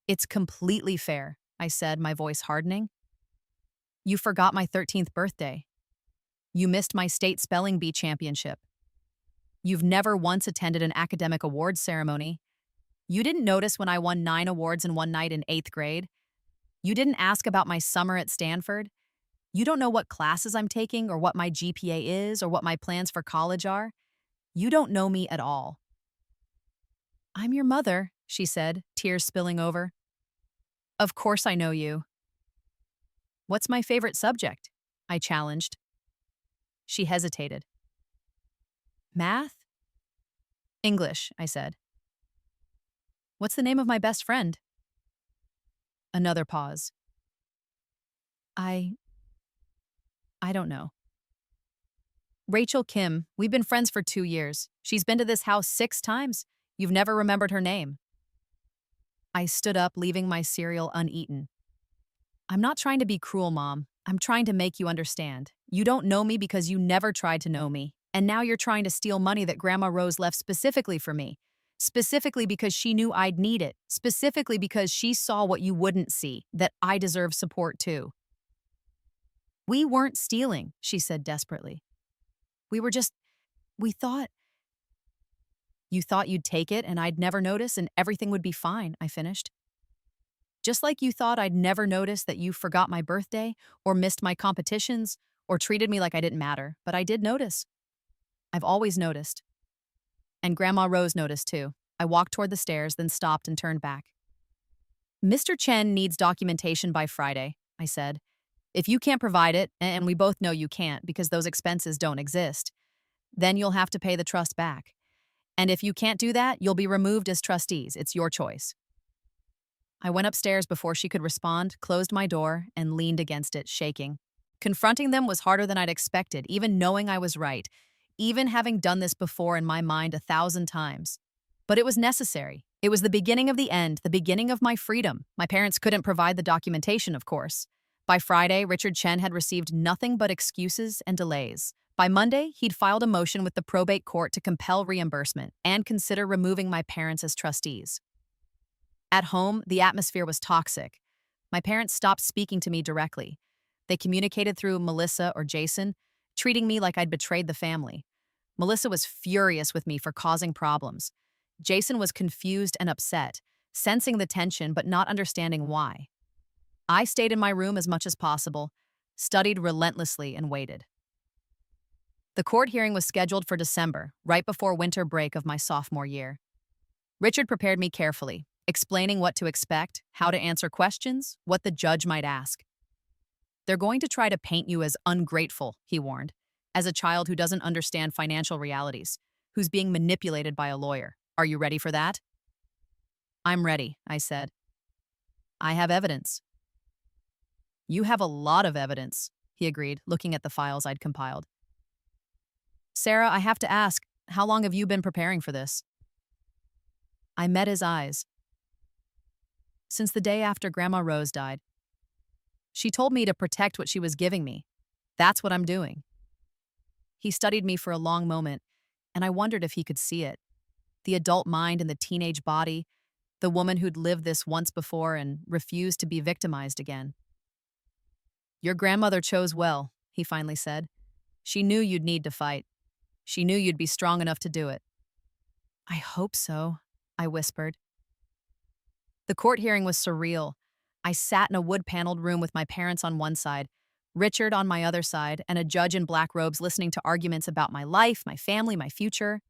It's completely fair, I said, my voice hardening. You forgot my 13th birthday. You missed my state spelling bee championship. You've never once attended an academic awards ceremony. You didn't notice when I won 9 awards in one night in 8th grade. You didn't ask about my summer at Stanford. You don't know what classes I'm taking or what my GPA is or what my plans for college are. You don't know me at all. I'm your mother, she said, tears spilling over. Of course I know you. What's my favorite subject? I challenged. She hesitated. Math? English, I said. What's the name of my best friend? Another pause. I don't know. Rachel Kim, we've been friends for 2 years. She's been to this house 6 times. You've never remembered her name. I stood up, leaving my cereal uneaten. I'm not trying to be cruel, Mom. I'm trying to make you understand. You don't know me because you never tried to know me. And now you're trying to steal money that Grandma Rose left specifically for me. Specifically because she knew I'd need it. Specifically because she saw what you wouldn't see, that I deserve support too. We weren't stealing, she said desperately. We thought. You thought you'd take it and I'd never notice and everything would be fine, I finished. Just like you thought I'd never notice that you forgot my birthday or missed my competitions or treated me like I didn't matter, but I did notice. I've always noticed. And Grandma Rose noticed too. I walked toward the stairs, then stopped and turned back. Mr. Chen needs documentation by Friday, I said. If you can't provide it, and we both know you can't because those expenses don't exist, then you'll have to pay the trust back. And if you can't do that, you'll be removed as trustees. It's your choice. I went upstairs before she could respond, closed my door, and leaned against it, shaking. Confronting them was harder than I'd expected, even knowing I was right, even having done this before in my mind 1,000 times. But it was necessary. It was the beginning of the end, the beginning of my freedom. My parents couldn't provide the documentation, of course. By Friday, Richard Chen had received nothing but excuses and delays. By Monday, he'd filed a motion with the probate court to compel reimbursement and consider removing my parents as trustees. At home, the atmosphere was toxic. My parents stopped speaking to me directly. They communicated through Melissa or Jason, treating me like I'd betrayed the family. Melissa was furious with me for causing problems. Jason was confused and upset, sensing the tension but not understanding why. I stayed in my room as much as possible, studied relentlessly, and waited. The court hearing was scheduled for December, right before winter break of my sophomore year. Richard prepared me carefully, explaining what to expect, how to answer questions, what the judge might ask. They're going to try to paint you as ungrateful, he warned, as a child who doesn't understand financial realities, who's being manipulated by a lawyer. Are you ready for that? I'm ready, I said. I have evidence. You have a lot of evidence, he agreed, looking at the files I'd compiled. Sarah, I have to ask, how long have you been preparing for this? I met his eyes. Since the day after Grandma Rose died. She told me to protect what she was giving me. That's what I'm doing. He studied me for a long moment, and I wondered if he could see it. The adult mind and the teenage body, the woman who'd lived this once before and refused to be victimized again. Your grandmother chose well, he finally said. She knew you'd need to fight. She knew you'd be strong enough to do it. I hope so, I whispered. The court hearing was surreal. I sat in a wood-paneled room with my parents on one side, Richard on my other side, and a judge in black robes listening to arguments about my life, my family, my future.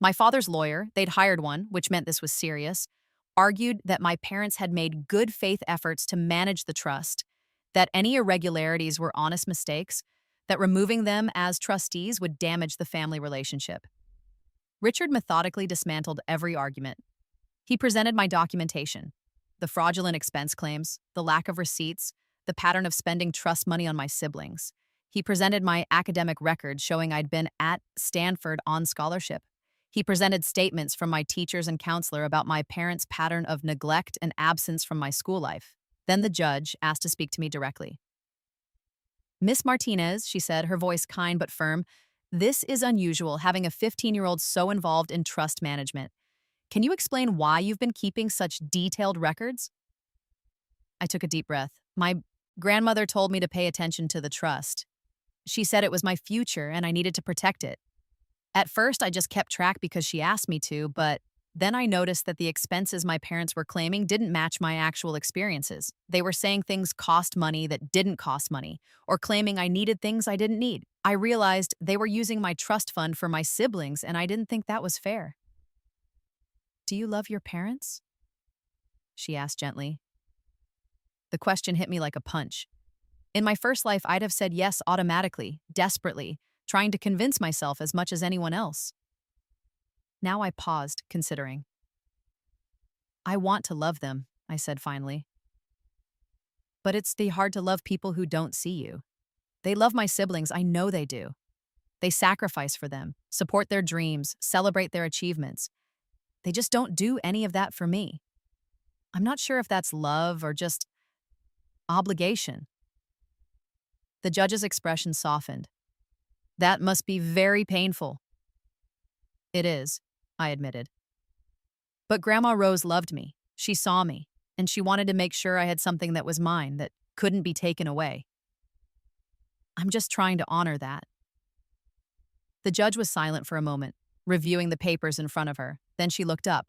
My father's lawyer, they'd hired one, which meant this was serious, argued that my parents had made good faith efforts to manage the trust, that any irregularities were honest mistakes, that removing them as trustees would damage the family relationship. Richard methodically dismantled every argument. He presented my documentation, the fraudulent expense claims, the lack of receipts, the pattern of spending trust money on my siblings. He presented my academic records showing I'd been at Stanford on scholarship. He presented statements from my teachers and counselor about my parents' pattern of neglect and absence from my school life. Then the judge asked to speak to me directly. Miss Martinez, she said, her voice kind but firm, this is unusual, having a 15-year-old so involved in trust management. Can you explain why you've been keeping such detailed records? I took a deep breath. My grandmother told me to pay attention to the trust. She said it was my future and I needed to protect it. At first, I just kept track because she asked me to, but then I noticed that the expenses my parents were claiming didn't match my actual experiences. They were saying things cost money that didn't cost money, or claiming I needed things I didn't need. I realized they were using my trust fund for my siblings, and I didn't think that was fair. Do you love your parents? She asked gently. The question hit me like a punch. In my first life, I'd have said yes automatically, desperately, trying to convince myself as much as anyone else. Now I paused, considering. I want to love them, I said finally. But it's hard to love people who don't see you. They love my siblings, I know they do. They sacrifice for them, support their dreams, celebrate their achievements. They just don't do any of that for me. I'm not sure if that's love or just obligation. The judge's expression softened. That must be very painful. It is, I admitted. But Grandma Rose loved me. She saw me, and she wanted to make sure I had something that was mine, that couldn't be taken away. I'm just trying to honor that. The judge was silent for a moment, reviewing the papers in front of her. Then she looked up.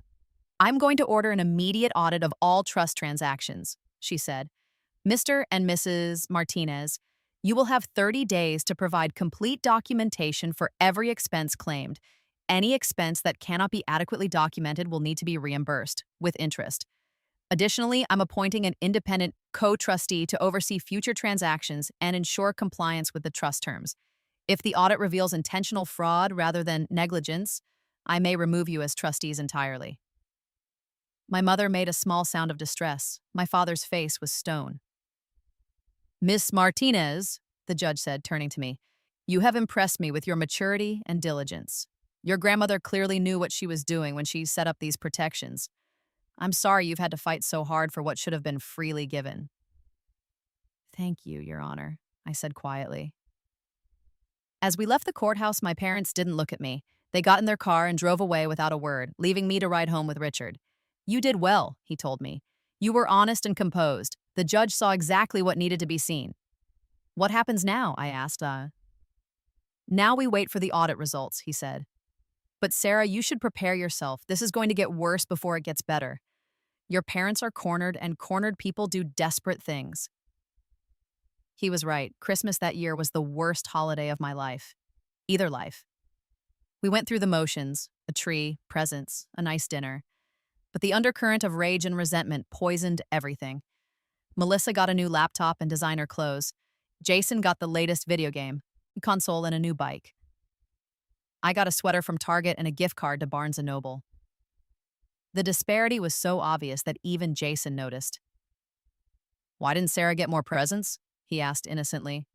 I'm going to order an immediate audit of all trust transactions, she said. Mr. and Mrs. Martinez, you will have 30 days to provide complete documentation for every expense claimed. Any expense that cannot be adequately documented will need to be reimbursed, with interest. Additionally, I'm appointing an independent co-trustee to oversee future transactions and ensure compliance with the trust terms. If the audit reveals intentional fraud rather than negligence, I may remove you as trustees entirely. My mother made a small sound of distress. My father's face was stone. Miss Martinez, the judge said, turning to me, you have impressed me with your maturity and diligence. Your grandmother clearly knew what she was doing when she set up these protections. I'm sorry you've had to fight so hard for what should have been freely given. Thank you, Your Honor, I said quietly. As we left the courthouse, my parents didn't look at me. They got in their car and drove away without a word, leaving me to ride home with Richard. You did well, he told me. You were honest and composed. The judge saw exactly what needed to be seen. What happens now? I asked. Now we wait for the audit results, he said. But Sarah, you should prepare yourself. This is going to get worse before it gets better. Your parents are cornered, and cornered people do desperate things. He was right. Christmas that year was the worst holiday of my life. Either life. We went through the motions, a tree, presents, a nice dinner. But the undercurrent of rage and resentment poisoned everything. Melissa got a new laptop and designer clothes. Jason got the latest video game, console, and a new bike. I got a sweater from Target and a gift card to Barnes & Noble. The disparity was so obvious that even Jason noticed. Why didn't Sarah get more presents? He asked innocently.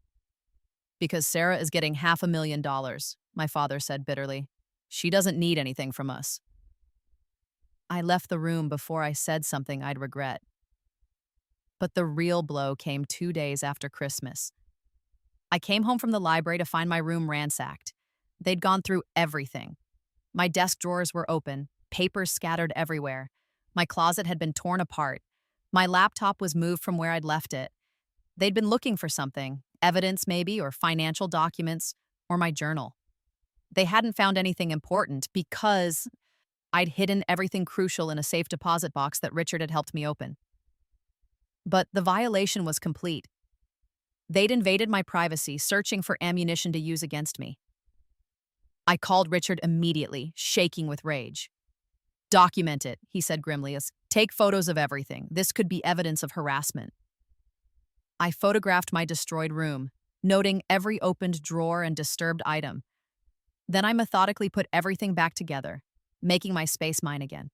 Because Sarah is getting $500,000, my father said bitterly. She doesn't need anything from us. I left the room before I said something I'd regret. But the real blow came 2 days after Christmas. I came home from the library to find my room ransacked. They'd gone through everything. My desk drawers were open, papers scattered everywhere. My closet had been torn apart. My laptop was moved from where I'd left it. They'd been looking for something, evidence maybe, or financial documents, or my journal. They hadn't found anything important because I'd hidden everything crucial in a safe deposit box that Richard had helped me open. But the violation was complete. They'd invaded my privacy, searching for ammunition to use against me. I called Richard immediately, shaking with rage. "Document it," he said grimly. "Take photos of everything. This could be evidence of harassment." I photographed my destroyed room, noting every opened drawer and disturbed item. Then I methodically put everything back together, making my space mine again.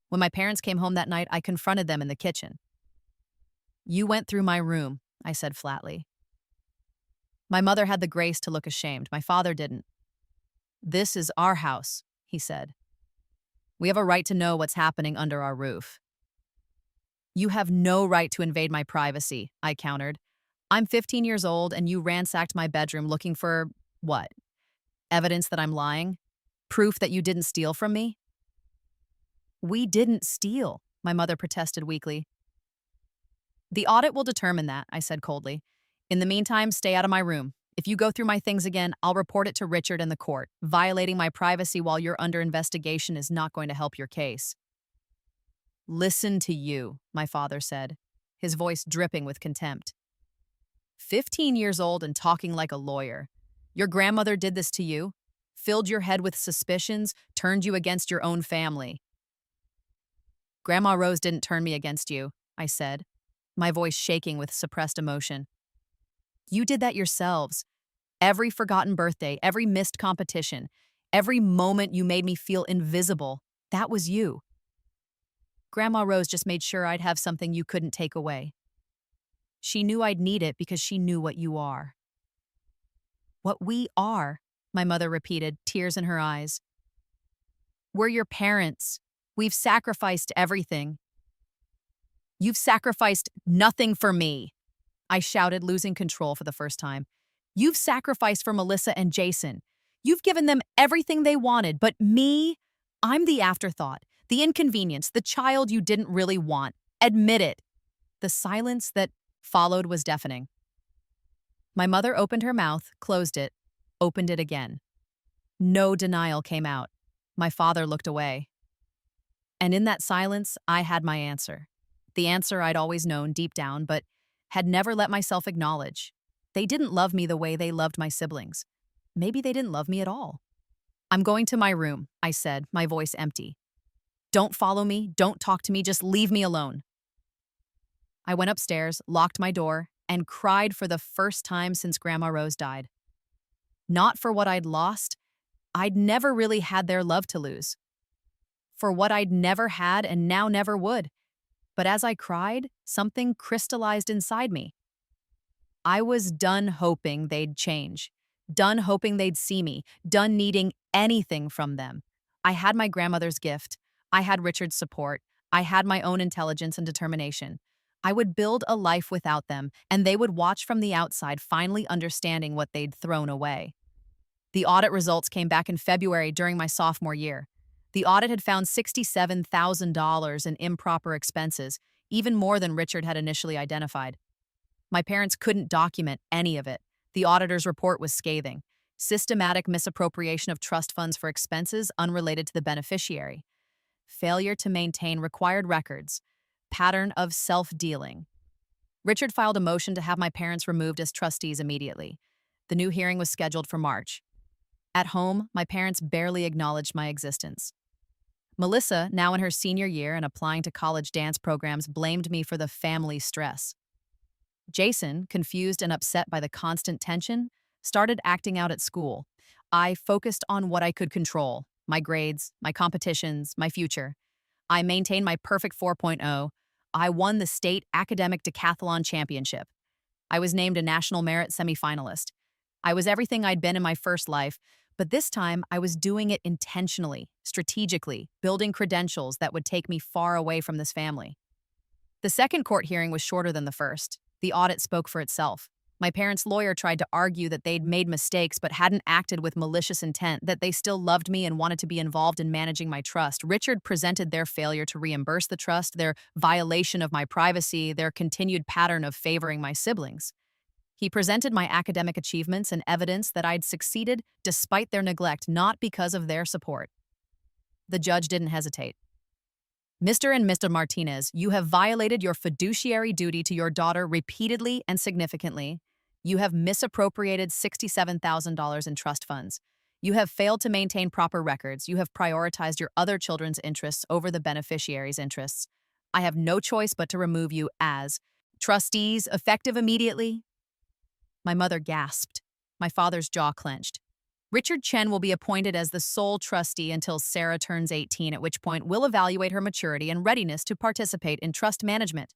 When my parents came home that night, I confronted them in the kitchen. "You went through my room," I said flatly. My mother had the grace to look ashamed. My father didn't. "This is our house," he said. "We have a right to know what's happening under our roof." "You have no right to invade my privacy," I countered. "I'm 15 years old and you ransacked my bedroom looking for, what? Evidence that I'm lying? Proof that you didn't steal from me?" "We didn't steal," my mother protested weakly. "The audit will determine that," I said coldly. "In the meantime, stay out of my room. If you go through my things again, I'll report it to Richard and the court. Violating my privacy while you're under investigation is not going to help your case." "Listen to you," my father said, his voice dripping with contempt. 15 years old and talking like a lawyer. Your grandmother did this to you, filled your head with suspicions, turned you against your own family. "Grandma Rose didn't turn me against you," I said, my voice shaking with suppressed emotion. "You did that yourselves. Every forgotten birthday, every missed competition, every moment you made me feel invisible, that was you. Grandma Rose just made sure I'd have something you couldn't take away. She knew I'd need it because she knew what you are." "What we are," my mother repeated, tears in her eyes. "We're your parents. We've sacrificed everything." "You've sacrificed nothing for me," I shouted, losing control for the first time. "You've sacrificed for Melissa and Jason. You've given them everything they wanted, but me? I'm the afterthought, the inconvenience, the child you didn't really want. Admit it." The silence that followed was deafening. My mother opened her mouth, closed it, opened it again. No denial came out. My father looked away. And in that silence, I had my answer. The answer I'd always known deep down, but had never let myself acknowledge. They didn't love me the way they loved my siblings. Maybe they didn't love me at all. "I'm going to my room," I said, my voice empty. "Don't follow me, don't talk to me, just leave me alone." I went upstairs, locked my door, and cried for the first time since Grandma Rose died. Not for what I'd lost. I'd never really had their love to lose. For what I'd never had and now never would. But as I cried, something crystallized inside me. I was done hoping they'd change. Done hoping they'd see me. Done needing anything from them. I had my grandmother's gift. I had Richard's support. I had my own intelligence and determination. I would build a life without them, and they would watch from the outside, finally understanding what they'd thrown away. The audit results came back in February during my sophomore year. The audit had found $67,000 in improper expenses, even more than Richard had initially identified. My parents couldn't document any of it. The auditor's report was scathing. Systematic misappropriation of trust funds for expenses unrelated to the beneficiary. Failure to maintain required records. Pattern of self-dealing. Richard filed a motion to have my parents removed as trustees immediately. The new hearing was scheduled for March. At home, my parents barely acknowledged my existence. Melissa, now in her senior year and applying to college dance programs, blamed me for the family stress. Jason, confused and upset by the constant tension, started acting out at school. I focused on what I could control, my grades, my competitions, my future. I maintained my perfect 4.0. I won the state academic decathlon championship. I was named a national merit semifinalist. I was everything I'd been in my first life, but this time I was doing it intentionally, strategically, building credentials that would take me far away from this family. The second court hearing was shorter than the first. The audit spoke for itself. My parents' lawyer tried to argue that they'd made mistakes but hadn't acted with malicious intent, that they still loved me and wanted to be involved in managing my trust. Richard presented their failure to reimburse the trust, their violation of my privacy, their continued pattern of favoring my siblings. He presented my academic achievements and evidence that I'd succeeded despite their neglect, not because of their support. The judge didn't hesitate. Mr. and Mr. Martinez, you have violated your fiduciary duty to your daughter repeatedly and significantly. You have misappropriated $67,000 in trust funds. You have failed to maintain proper records. You have prioritized your other children's interests over the beneficiary's interests. I have no choice but to remove you as trustees, effective immediately. My mother gasped. My father's jaw clenched. Richard Chen will be appointed as the sole trustee until Sarah turns 18, at which point we'll evaluate her maturity and readiness to participate in trust management.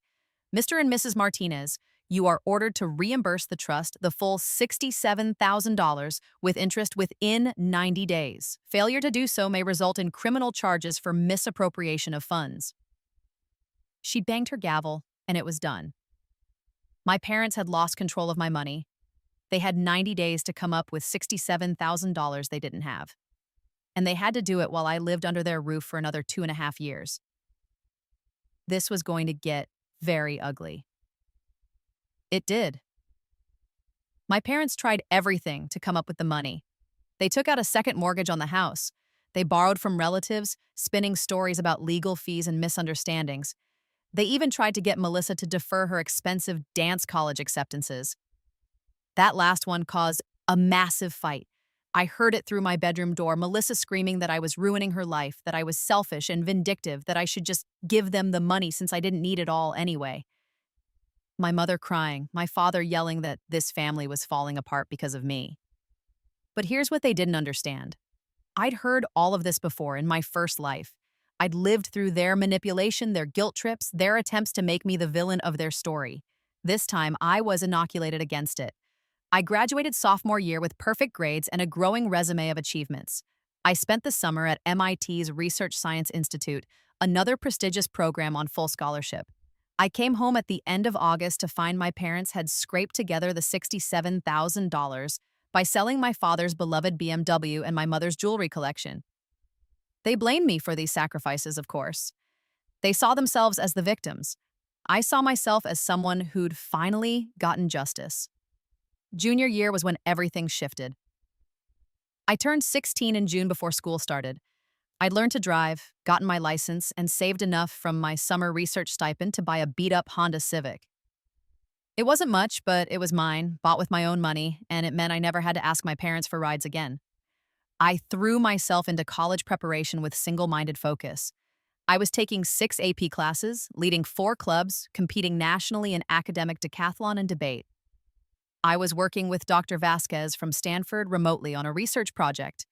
Mr. and Mrs. Martinez, you are ordered to reimburse the trust the full $67,000 with interest within 90 days. Failure to do so may result in criminal charges for misappropriation of funds. She banged her gavel, and it was done. My parents had lost control of my money. They had 90 days to come up with $67,000 they didn't have. And they had to do it while I lived under their roof for another 2.5 years. This was going to get very ugly. It did. My parents tried everything to come up with the money. They took out a second mortgage on the house. They borrowed from relatives, spinning stories about legal fees and misunderstandings. They even tried to get Melissa to defer her expensive dance college acceptances. That last one caused a massive fight. I heard it through my bedroom door, Melissa screaming that I was ruining her life, that I was selfish and vindictive, that I should just give them the money since I didn't need it all anyway. My mother crying, my father yelling that this family was falling apart because of me. But here's what they didn't understand. I'd heard all of this before in my first life. I'd lived through their manipulation, their guilt trips, their attempts to make me the villain of their story. This time, I was inoculated against it. I graduated sophomore year with perfect grades and a growing resume of achievements. I spent the summer at MIT's Research Science Institute, another prestigious program on full scholarship. I came home at the end of August to find my parents had scraped together the $67,000 by selling my father's beloved BMW and my mother's jewelry collection. They blamed me for these sacrifices, of course. They saw themselves as the victims. I saw myself as someone who'd finally gotten justice. Junior year was when everything shifted. I turned 16 in June before school started. I'd learned to drive, gotten my license, and saved enough from my summer research stipend to buy a beat-up Honda Civic. It wasn't much, but it was mine, bought with my own money, and it meant I never had to ask my parents for rides again. I threw myself into college preparation with single-minded focus. I was taking 6 AP classes, leading 4 clubs, competing nationally in academic decathlon and debate. I was working with Dr. Vasquez from Stanford remotely on a research project.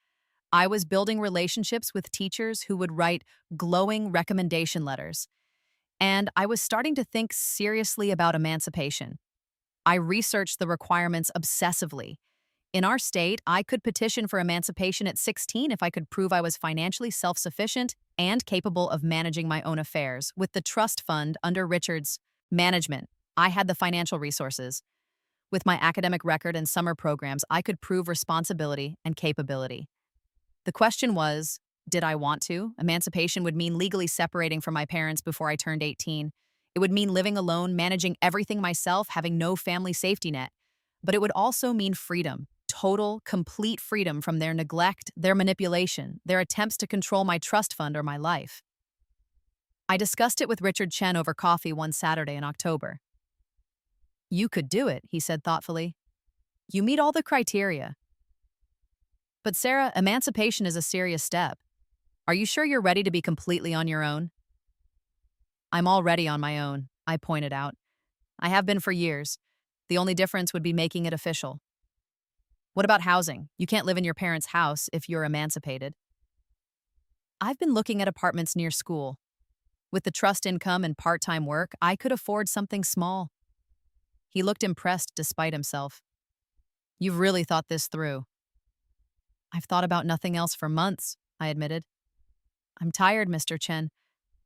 I was building relationships with teachers who would write glowing recommendation letters. And I was starting to think seriously about emancipation. I researched the requirements obsessively. In our state, I could petition for emancipation at 16 if I could prove I was financially self-sufficient and capable of managing my own affairs. With the trust fund under Richard's management, I had the financial resources. With my academic record and summer programs, I could prove responsibility and capability. The question was, did I want to? Emancipation would mean legally separating from my parents before I turned 18. It would mean living alone, managing everything myself, having no family safety net. But it would also mean freedom, total, complete freedom from their neglect, their manipulation, their attempts to control my trust fund or my life. I discussed it with Richard Chen over coffee one Saturday in October. You could do it, he said thoughtfully. You meet all the criteria. But Sarah, emancipation is a serious step. Are you sure you're ready to be completely on your own? I'm already on my own, I pointed out. I have been for years. The only difference would be making it official. What about housing? You can't live in your parents' house if you're emancipated. I've been looking at apartments near school. With the trust income and part-time work, I could afford something small. He looked impressed despite himself. You've really thought this through. I've thought about nothing else for months, I admitted. I'm tired, Mr. Chen.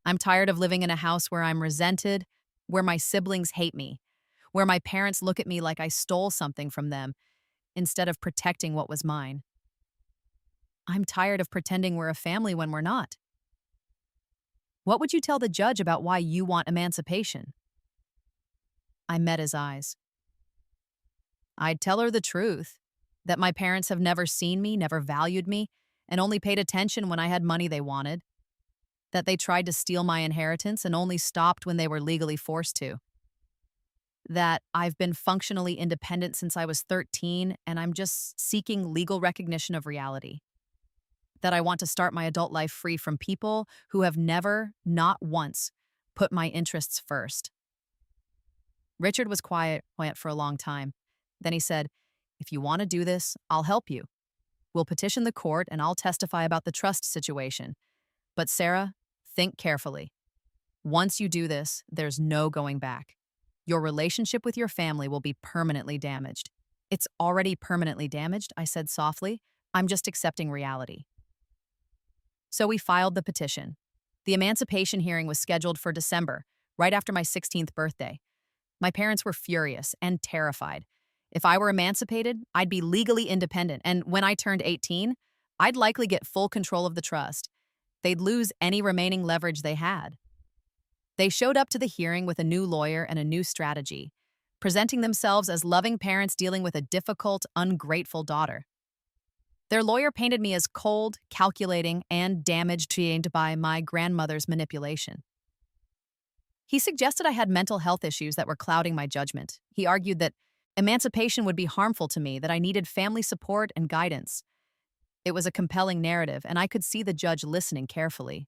I'm tired of living in a house where I'm resented, where my siblings hate me, where my parents look at me like I stole something from them instead of protecting what was mine. I'm tired of pretending we're a family when we're not. What would you tell the judge about why you want emancipation? I met his eyes. I'd tell her the truth, that my parents have never seen me, never valued me, and only paid attention when I had money they wanted, that they tried to steal my inheritance and only stopped when they were legally forced to, that I've been functionally independent since I was 13 and I'm just seeking legal recognition of reality, that I want to start my adult life free from people who have never, not once, put my interests first. Richard was quiet for a long time. Then he said, "If you want to do this, I'll help you. We'll petition the court and I'll testify about the trust situation. But Sarah, think carefully. Once you do this, there's no going back. Your relationship with your family will be permanently damaged." "It's already permanently damaged," I said softly. "I'm just accepting reality." So we filed the petition. The emancipation hearing was scheduled for December, right after my 16th birthday. My parents were furious and terrified. If I were emancipated, I'd be legally independent, and when I turned 18, I'd likely get full control of the trust. They'd lose any remaining leverage they had. They showed up to the hearing with a new lawyer and a new strategy, presenting themselves as loving parents dealing with a difficult, ungrateful daughter. Their lawyer painted me as cold, calculating, and damaged by my grandmother's manipulation. He suggested I had mental health issues that were clouding my judgment. He argued that emancipation would be harmful to me, that I needed family support and guidance. It was a compelling narrative, and I could see the judge listening carefully.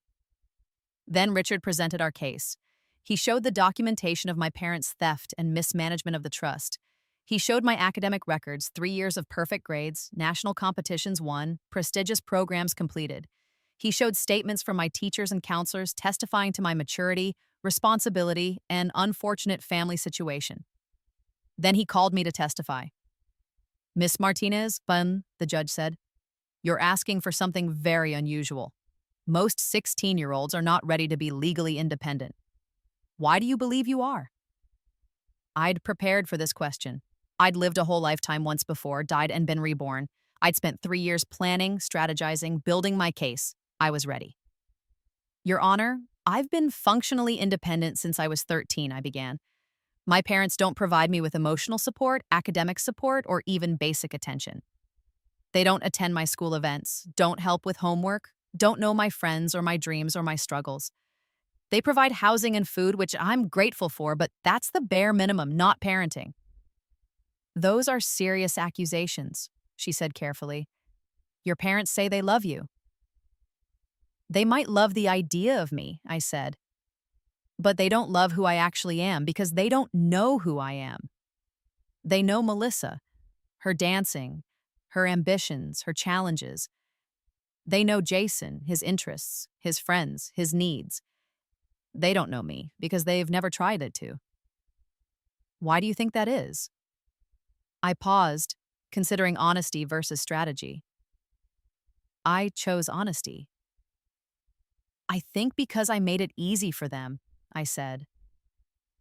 Then Richard presented our case. He showed the documentation of my parents' theft and mismanagement of the trust. He showed my academic records, 3 years of perfect grades, national competitions won, prestigious programs completed. He showed statements from my teachers and counselors testifying to my maturity, responsibility, and unfortunate family situation. Then he called me to testify. "Miss Martinez, the judge said, "you're asking for something very unusual. Most 16-year-olds are not ready to be legally independent. Why do you believe you are?" I'd prepared for this question. I'd lived a whole lifetime once before, died and been reborn. I'd spent 3 years planning, strategizing, building my case. I was ready. "Your Honor, I've been functionally independent since I was 13, I began. My parents don't provide me with emotional support, academic support, or even basic attention. They don't attend my school events, don't help with homework, don't know my friends or my dreams or my struggles. They provide housing and food, which I'm grateful for, but that's the bare minimum, not parenting." "Those are serious accusations," she said carefully. "Your parents say they love you." "They might love the idea of me," I said. "But they don't love who I actually am because they don't know who I am. They know Melissa, her dancing, her ambitions, her challenges. They know Jason, his interests, his friends, his needs. They don't know me because they've never tried it to." "Why do you think that is?" I paused, considering honesty versus strategy. I chose honesty. "I think because I made it easy for them," I said.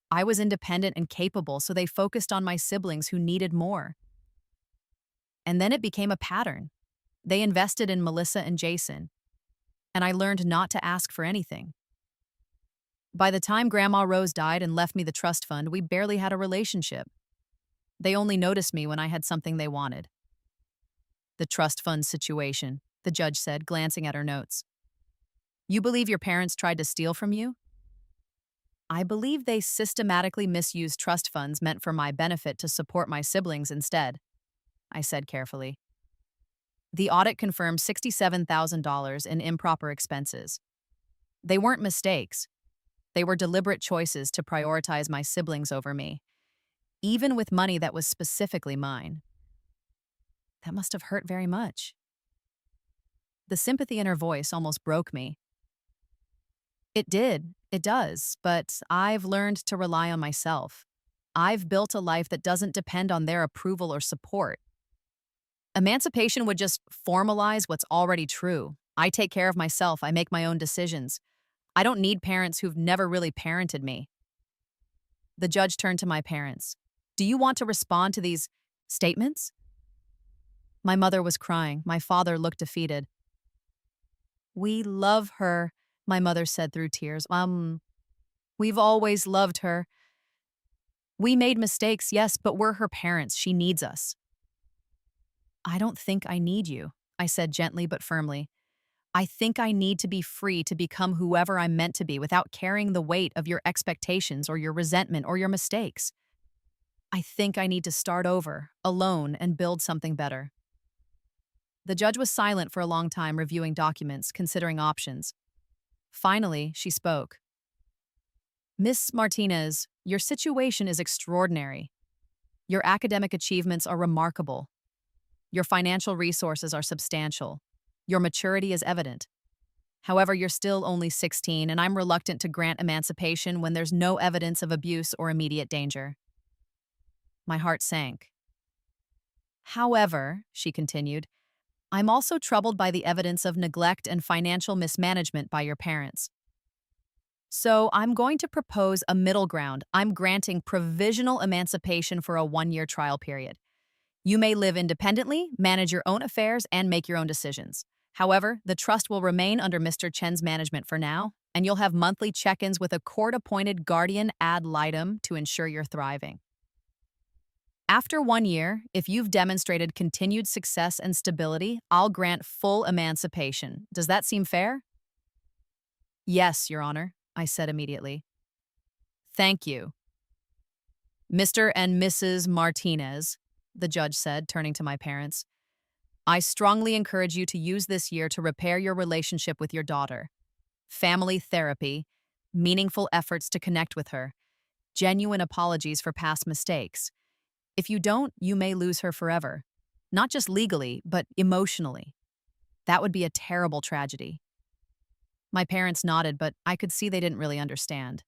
"I was independent and capable, so they focused on my siblings who needed more. And then it became a pattern. They invested in Melissa and Jason, and I learned not to ask for anything. By the time Grandma Rose died and left me the trust fund, we barely had a relationship. They only noticed me when I had something they wanted." "The trust fund situation," the judge said, glancing at her notes. "You believe your parents tried to steal from you?" "I believe they systematically misused trust funds meant for my benefit to support my siblings instead," I said carefully. "The audit confirmed $67,000 in improper expenses. They weren't mistakes. They were deliberate choices to prioritize my siblings over me, even with money that was specifically mine." That must have hurt very much. The sympathy in her voice almost broke me. "It did. It does. But I've learned to rely on myself. I've built a life that doesn't depend on their approval or support. Emancipation would just formalize what's already true. I take care of myself, I make my own decisions. I don't need parents who've never really parented me. The judge turned to my parents. Do you want to respond to these statements? My mother was crying. My father looked defeated. We love her, my mother said through tears. We've always loved her. We made mistakes, yes, but we're her parents. She needs us. I don't think I need you, I said gently but firmly. I think I need to be free to become whoever I'm meant to be without carrying the weight of your expectations or your resentment or your mistakes. I think I need to start over, alone, and build something better. The judge was silent for a long time, reviewing documents, considering options. Finally, she spoke. Miss Martinez, your situation is extraordinary. Your academic achievements are remarkable. Your financial resources are substantial. Your maturity is evident. However, you're still only 16, and I'm reluctant to grant emancipation when there's no evidence of abuse or immediate danger. My heart sank. However, she continued, I'm also troubled by the evidence of neglect and financial mismanagement by your parents. So I'm going to propose a middle ground. I'm granting provisional emancipation for a 1-year trial period. You may live independently, manage your own affairs, and make your own decisions. However, the trust will remain under Mr. Chen's management for now, and you'll have monthly check-ins with a court-appointed guardian ad litem to ensure you're thriving. After 1 year, if you've demonstrated continued success and stability, I'll grant full emancipation. Does that seem fair? Yes, Your Honor, I said immediately. Thank you. Mr. and Mrs. Martinez, the judge said, turning to my parents, I strongly encourage you to use this year to repair your relationship with your daughter. Family therapy, meaningful efforts to connect with her, genuine apologies for past mistakes. If you don't, you may lose her forever. Not just legally, but emotionally. That would be a terrible tragedy. My parents nodded, but I could see they didn't really understand.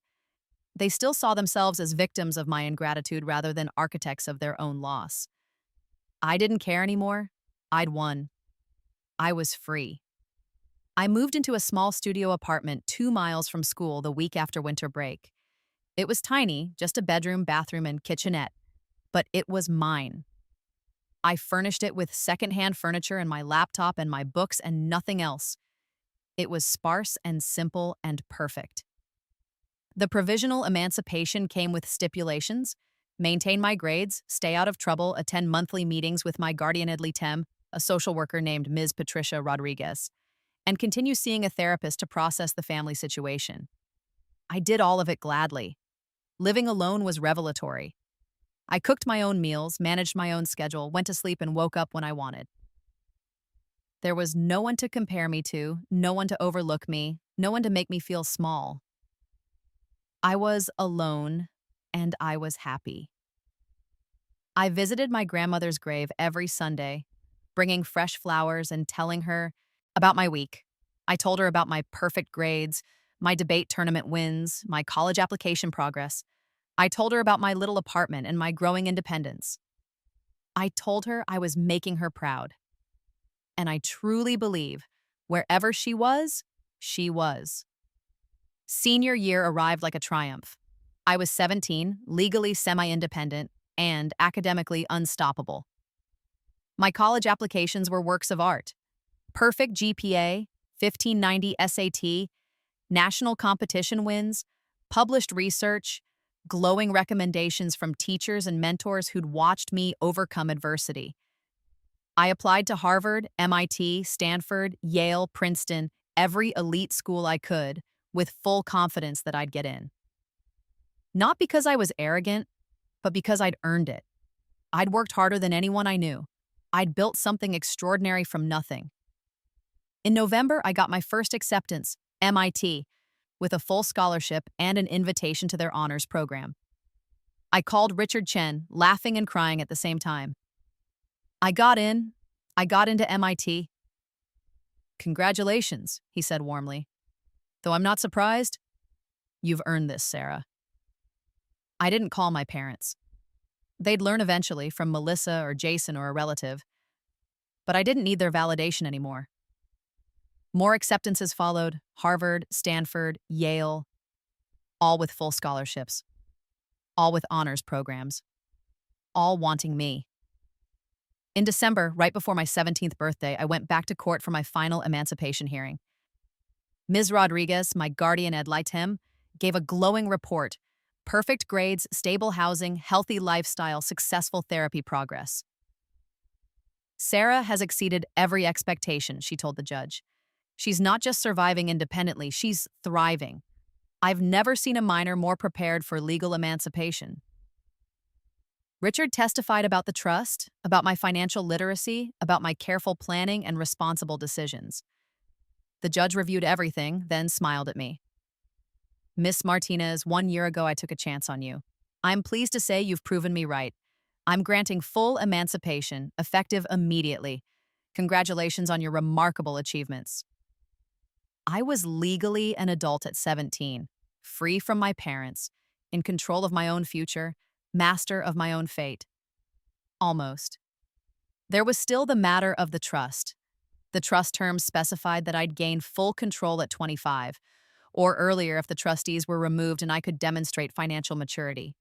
They still saw themselves as victims of my ingratitude rather than architects of their own loss. I didn't care anymore. I'd won. I was free. I moved into a small studio apartment 2 miles from school the week after winter break. It was tiny, just a bedroom, bathroom, and kitchenette. But it was mine. I furnished it with secondhand furniture and my laptop and my books and nothing else. It was sparse and simple and perfect. The provisional emancipation came with stipulations: maintain my grades, stay out of trouble, attend monthly meetings with my guardian ad litem, a social worker named Ms. Patricia Rodriguez, and continue seeing a therapist to process the family situation. I did all of it gladly. Living alone was revelatory. I cooked my own meals, managed my own schedule, went to sleep, and woke up when I wanted. There was no one to compare me to, no one to overlook me, no one to make me feel small. I was alone, and I was happy. I visited my grandmother's grave every Sunday, bringing fresh flowers and telling her about my week. I told her about my perfect grades, my debate tournament wins, my college application progress. I told her about my little apartment and my growing independence. I told her I was making her proud. And I truly believe wherever she was, she was. Senior year arrived like a triumph. I was 17, legally semi-independent, and academically unstoppable. My college applications were works of art. Perfect GPA, 1590 SAT, national competition wins, published research, glowing recommendations from teachers and mentors who'd watched me overcome adversity. I applied to Harvard, MIT, Stanford, Yale, Princeton, every elite school I could, with full confidence that I'd get in. Not because I was arrogant, but because I'd earned it. I'd worked harder than anyone I knew. I'd built something extraordinary from nothing. In November, I got my first acceptance, MIT, with a full scholarship and an invitation to their honors program. I called Richard Chen, laughing and crying at the same time. I got into MIT. Congratulations, he said warmly. Though I'm not surprised, you've earned this, Sarah. I didn't call my parents. They'd learn eventually from Melissa or Jason or a relative. But I didn't need their validation anymore. More acceptances followed: Harvard, Stanford, Yale, all with full scholarships, all with honors programs, all wanting me. In December, right before my 17th birthday, I went back to court for my final emancipation hearing. Ms. Rodriguez, my guardian ad litem, gave a glowing report: perfect grades, stable housing, healthy lifestyle, successful therapy progress. Sarah has exceeded every expectation, she told the judge. She's not just surviving independently, she's thriving. I've never seen a minor more prepared for legal emancipation. Richard testified about the trust, about my financial literacy, about my careful planning and responsible decisions. The judge reviewed everything, then smiled at me. Miss Martinez, 1 year ago I took a chance on you. I'm pleased to say you've proven me right. I'm granting full emancipation, effective immediately. Congratulations on your remarkable achievements. I was legally an adult at 17, free from my parents, in control of my own future, master of my own fate. Almost. There was still the matter of the trust. The trust terms specified that I'd gain full control at 25, or earlier if the trustees were removed and I could demonstrate financial maturity.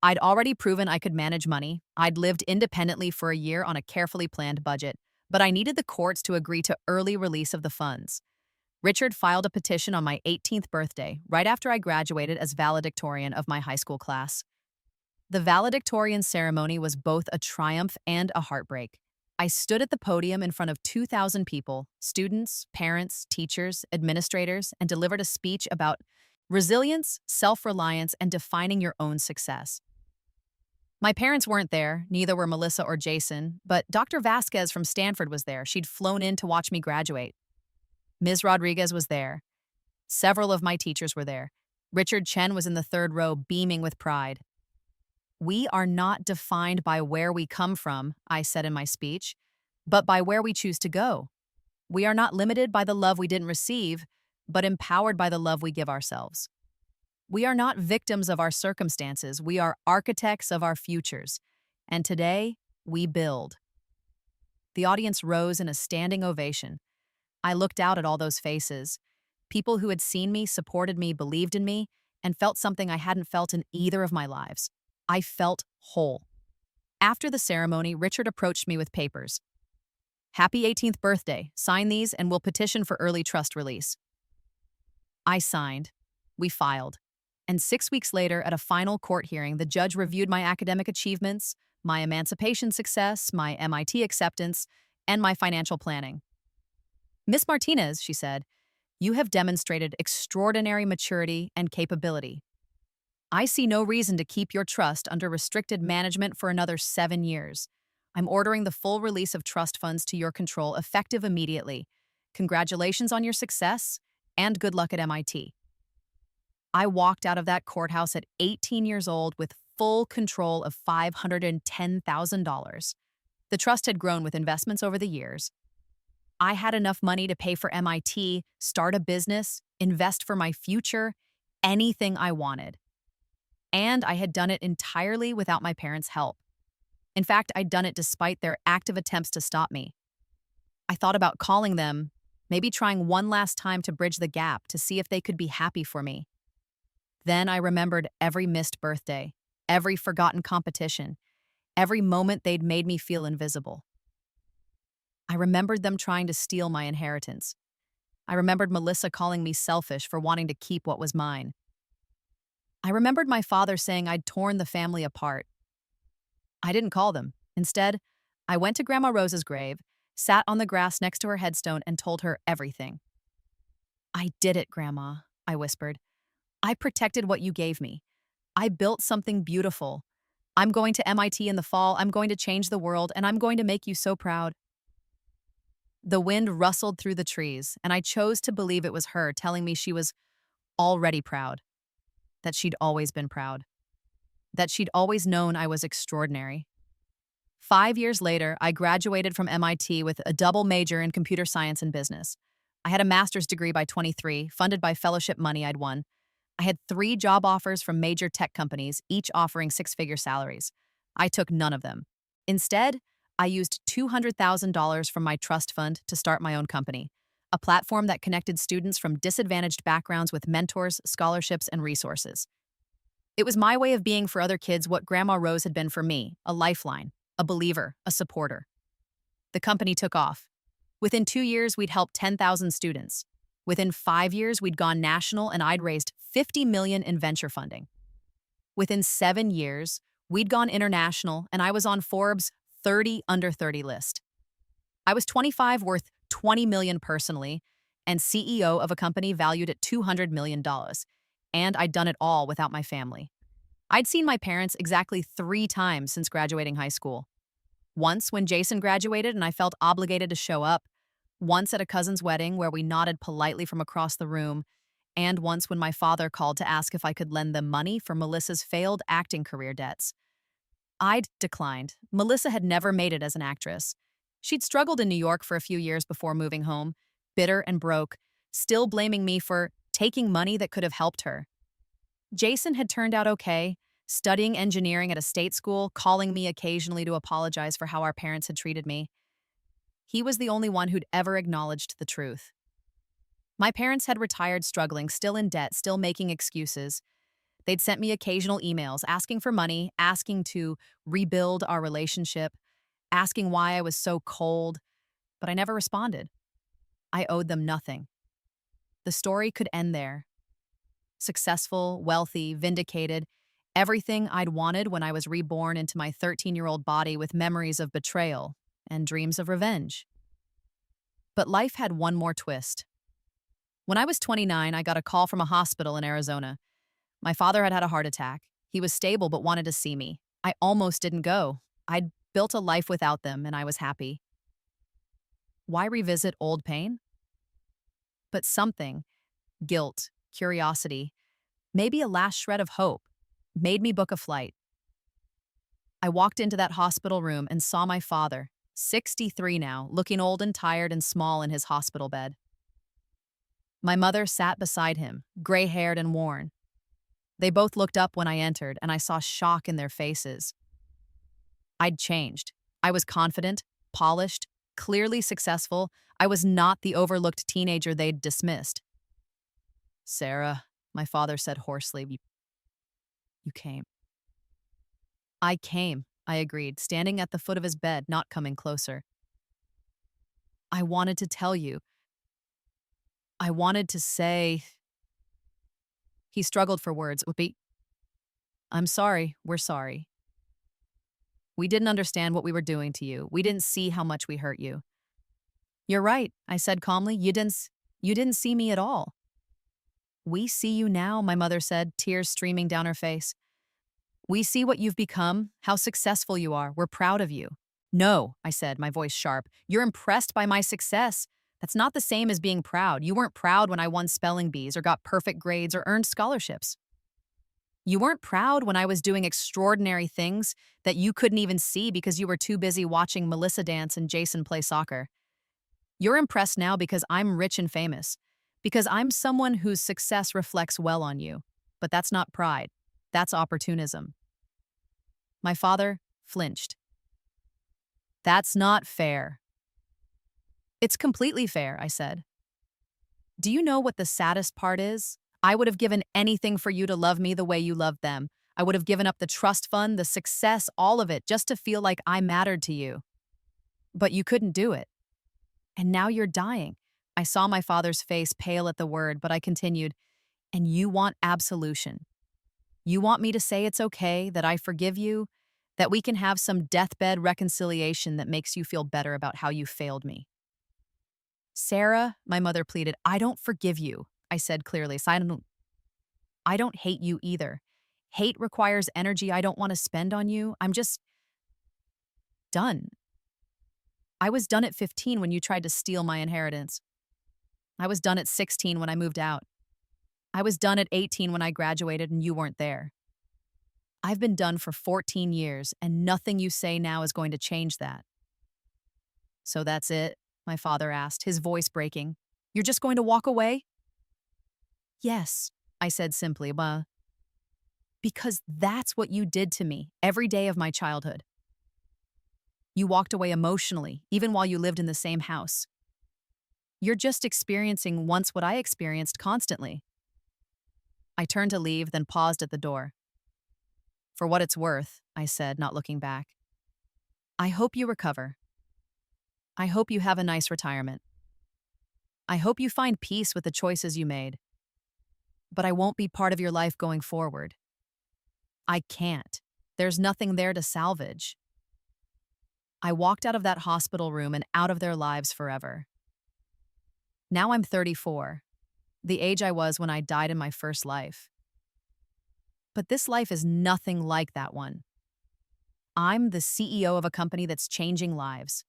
I'd already proven I could manage money. I'd lived independently for a year on a carefully planned budget, but I needed the courts to agree to early release of the funds. Richard filed a petition on my 18th birthday, right after I graduated as valedictorian of my high school class. The valedictorian ceremony was both a triumph and a heartbreak. I stood at the podium in front of 2,000 people, students, parents, teachers, administrators, and delivered a speech about resilience, self-reliance, and defining your own success. My parents weren't there, neither were Melissa or Jason, but Dr. Vasquez from Stanford was there. She'd flown in to watch me graduate. Ms. Rodriguez was there. Several of my teachers were there. Richard Chen was in the third row, beaming with pride. We are not defined by where we come from, I said in my speech, but by where we choose to go. We are not limited by the love we didn't receive, but empowered by the love we give ourselves. We are not victims of our circumstances. We are architects of our futures. And today, we build. The audience rose in a standing ovation. I looked out at all those faces. People who had seen me, supported me, believed in me, and felt something I hadn't felt in either of my lives. I felt whole. After the ceremony, Richard approached me with papers. Happy 18th birthday. Sign these and we'll petition for early trust release. I signed. We filed. And 6 weeks later, at a final court hearing, the judge reviewed my academic achievements, my emancipation success, my MIT acceptance, and my financial planning. Miss Martinez, she said, you have demonstrated extraordinary maturity and capability. I see no reason to keep your trust under restricted management for another 7 years. I'm ordering the full release of trust funds to your control, effective immediately. Congratulations on your success, and good luck at MIT. I walked out of that courthouse at 18 years old with full control of $510,000. The trust had grown with investments over the years. I had enough money to pay for MIT, start a business, invest for my future, anything I wanted. And I had done it entirely without my parents' help. In fact, I'd done it despite their active attempts to stop me. I thought about calling them, maybe trying one last time to bridge the gap to see if they could be happy for me. Then I remembered every missed birthday, every forgotten competition, every moment they'd made me feel invisible. I remembered them trying to steal my inheritance. I remembered Melissa calling me selfish for wanting to keep what was mine. I remembered my father saying I'd torn the family apart. I didn't call them. Instead, I went to Grandma Rosa's grave, sat on the grass next to her headstone, and told her everything. I did it, Grandma, I whispered. I protected what you gave me. I built something beautiful. I'm going to MIT in the fall, I'm going to change the world, and I'm going to make you so proud. The wind rustled through the trees, and I chose to believe it was her telling me she was already proud. That she'd always been proud. That she'd always known I was extraordinary. 5 years later, I graduated from MIT with a double major in computer science and business. I had a master's degree by 23, funded by fellowship money I'd won. I had 3 job offers from major tech companies, each offering 6-figure salaries. I took none of them. Instead, I used $200,000 from my trust fund to start my own company, a platform that connected students from disadvantaged backgrounds with mentors, scholarships, and resources. It was my way of being for other kids what Grandma Rose had been for me, a lifeline, a believer, a supporter. The company took off. Within 2 years, we'd helped 10,000 students. Within 5 years, we'd gone national and I'd raised $50 million in venture funding. Within 7 years, we'd gone international and I was on Forbes' 30 under 30 list. I was 25, worth $20 million personally, and CEO of a company valued at $200 million. And I'd done it all without my family. I'd seen my parents exactly 3 times since graduating high school. Once when Jason graduated and I felt obligated to show up, once at a cousin's wedding where we nodded politely from across the room, and once when my father called to ask if I could lend them money for Melissa's failed acting career debts. I'd declined. Melissa had never made it as an actress. She'd struggled in New York for a few years before moving home, bitter and broke, still blaming me for taking money that could have helped her. Jason had turned out okay, studying engineering at a state school, calling me occasionally to apologize for how our parents had treated me. He was the only one who'd ever acknowledged the truth. My parents had retired struggling, still in debt, still making excuses. They'd sent me occasional emails asking for money, asking to rebuild our relationship, asking why I was so cold, but I never responded. I owed them nothing. The story could end there. Successful, wealthy, vindicated, everything I'd wanted when I was reborn into my 13-year-old body with memories of betrayal and dreams of revenge. But life had one more twist. When I was 29, I got a call from a hospital in Arizona. My father had had a heart attack. He was stable but wanted to see me. I almost didn't go. I'd built a life without them, and I was happy. Why revisit old pain? But something, guilt, curiosity, maybe a last shred of hope, made me book a flight. I walked into that hospital room and saw my father, 63 now, looking old and tired and small in his hospital bed. My mother sat beside him, gray-haired and worn. They both looked up when I entered, and I saw shock in their faces. I'd changed. I was confident, polished, clearly successful. I was not the overlooked teenager they'd dismissed. "Sarah," my father said hoarsely, you came." "I came," I agreed, standing at the foot of his bed, not coming closer. "I wanted to tell you. I wanted to say—" He struggled for words. "I'm sorry, we're sorry. We didn't understand what we were doing to you. We didn't see how much we hurt you." "You're right," I said calmly. You didn't see me at all." "We see you now," my mother said, tears streaming down her face. "We see what you've become, how successful you are. We're proud of you." "No," I said, my voice sharp. "You're impressed by my success. That's not the same as being proud. You weren't proud when I won spelling bees or got perfect grades or earned scholarships. You weren't proud when I was doing extraordinary things that you couldn't even see because you were too busy watching Melissa dance and Jason play soccer. You're impressed now because I'm rich and famous, because I'm someone whose success reflects well on you. But that's not pride. That's opportunism." My father flinched. "That's not fair." "It's completely fair," I said. "Do you know what the saddest part is? I would have given anything for you to love me the way you loved them. I would have given up the trust fund, the success, all of it, just to feel like I mattered to you. But you couldn't do it. And now you're dying." I saw my father's face pale at the word, but I continued, "And you want absolution. You want me to say it's okay, that I forgive you, that we can have some deathbed reconciliation that makes you feel better about how you failed me." "Sarah," my mother pleaded, "I don't forgive you," I said clearly. I don't hate you either. Hate requires energy I don't want to spend on you. I'm just done. I was done at 15 when you tried to steal my inheritance. I was done at 16 when I moved out. I was done at 18 when I graduated and you weren't there. I've been done for 14 years, and nothing you say now is going to change that." "So that's it?" my father asked, his voice breaking. "You're just going to walk away?" "Yes," I said simply, "because that's what you did to me every day of my childhood. You walked away emotionally, even while you lived in the same house. You're just experiencing once what I experienced constantly. I turned to leave, then paused at the door. For what it's worth, I said, not looking back. I hope you recover. I hope you have a nice retirement. I hope you find peace with the choices you made. But I won't be part of your life going forward. I can't. There's nothing there to salvage. I walked out of that hospital room and out of their lives forever. Now I'm 34, the age I was when I died in my first life. But this life is nothing like that one. I'm the CEO of a company that's changing lives.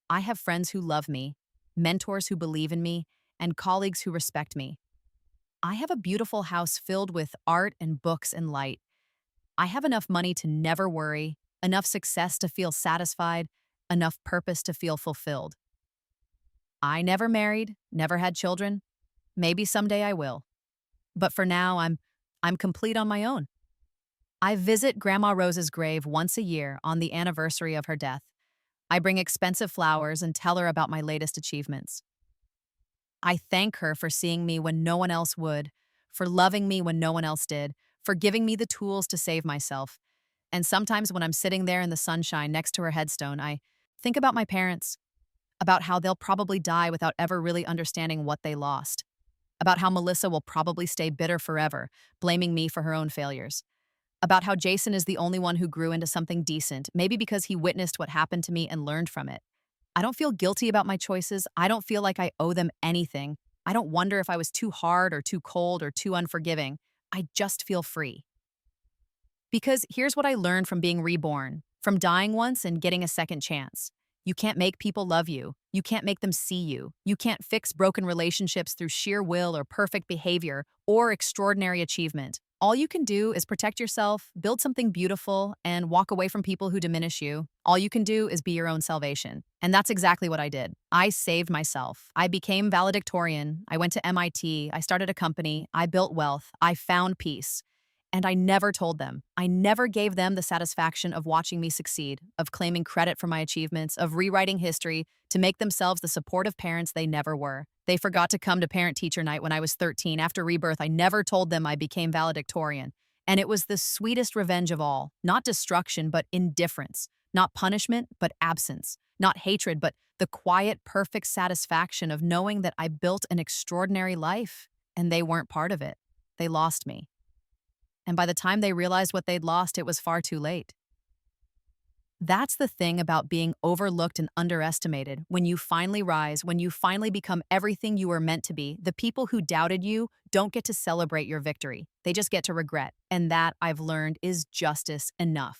I have friends who love me, mentors who believe in me, and colleagues who respect me. I have a beautiful house filled with art and books and light. I have enough money to never worry, enough success to feel satisfied, enough purpose to feel fulfilled. I never married, never had children. Maybe someday I will. But for now, I'm complete on my own. I visit Grandma Rose's grave once a year on the anniversary of her death. I bring expensive flowers and tell her about my latest achievements. I thank her for seeing me when no one else would, for loving me when no one else did, for giving me the tools to save myself. And sometimes when I'm sitting there in the sunshine next to her headstone, I think about my parents, about how they'll probably die without ever really understanding what they lost, about how Melissa will probably stay bitter forever, blaming me for her own failures, about how Jason is the only one who grew into something decent, maybe because he witnessed what happened to me and learned from it. I don't feel guilty about my choices. I don't feel like I owe them anything. I don't wonder if I was too hard or too cold or too unforgiving. I just feel free. Because here's what I learned from being reborn, from dying once and getting a second chance. You can't make people love you. You can't make them see you. You can't fix broken relationships through sheer will or perfect behavior or extraordinary achievement. All you can do is protect yourself, build something beautiful, and walk away from people who diminish you. All you can do is be your own salvation. And that's exactly what I did. I saved myself. I became valedictorian. I went to MIT. I started a company. I built wealth. I found peace. And I never told them. I never gave them the satisfaction of watching me succeed, of claiming credit for my achievements, of rewriting history to make themselves the supportive parents they never were. They forgot to come to parent-teacher night when I was 13. After Rebirth, I never told them I became valedictorian. And it was the sweetest revenge of all. Not destruction, but indifference. Not punishment, but absence. Not hatred, but the quiet, perfect satisfaction of knowing that I built an extraordinary life, and they weren't part of it. They lost me. And by the time they realized what they'd lost, it was far too late. That's the thing about being overlooked and underestimated. When you finally rise, when you finally become everything you were meant to be, the people who doubted you don't get to celebrate your victory. They just get to regret. And that, I've learned, is justice enough.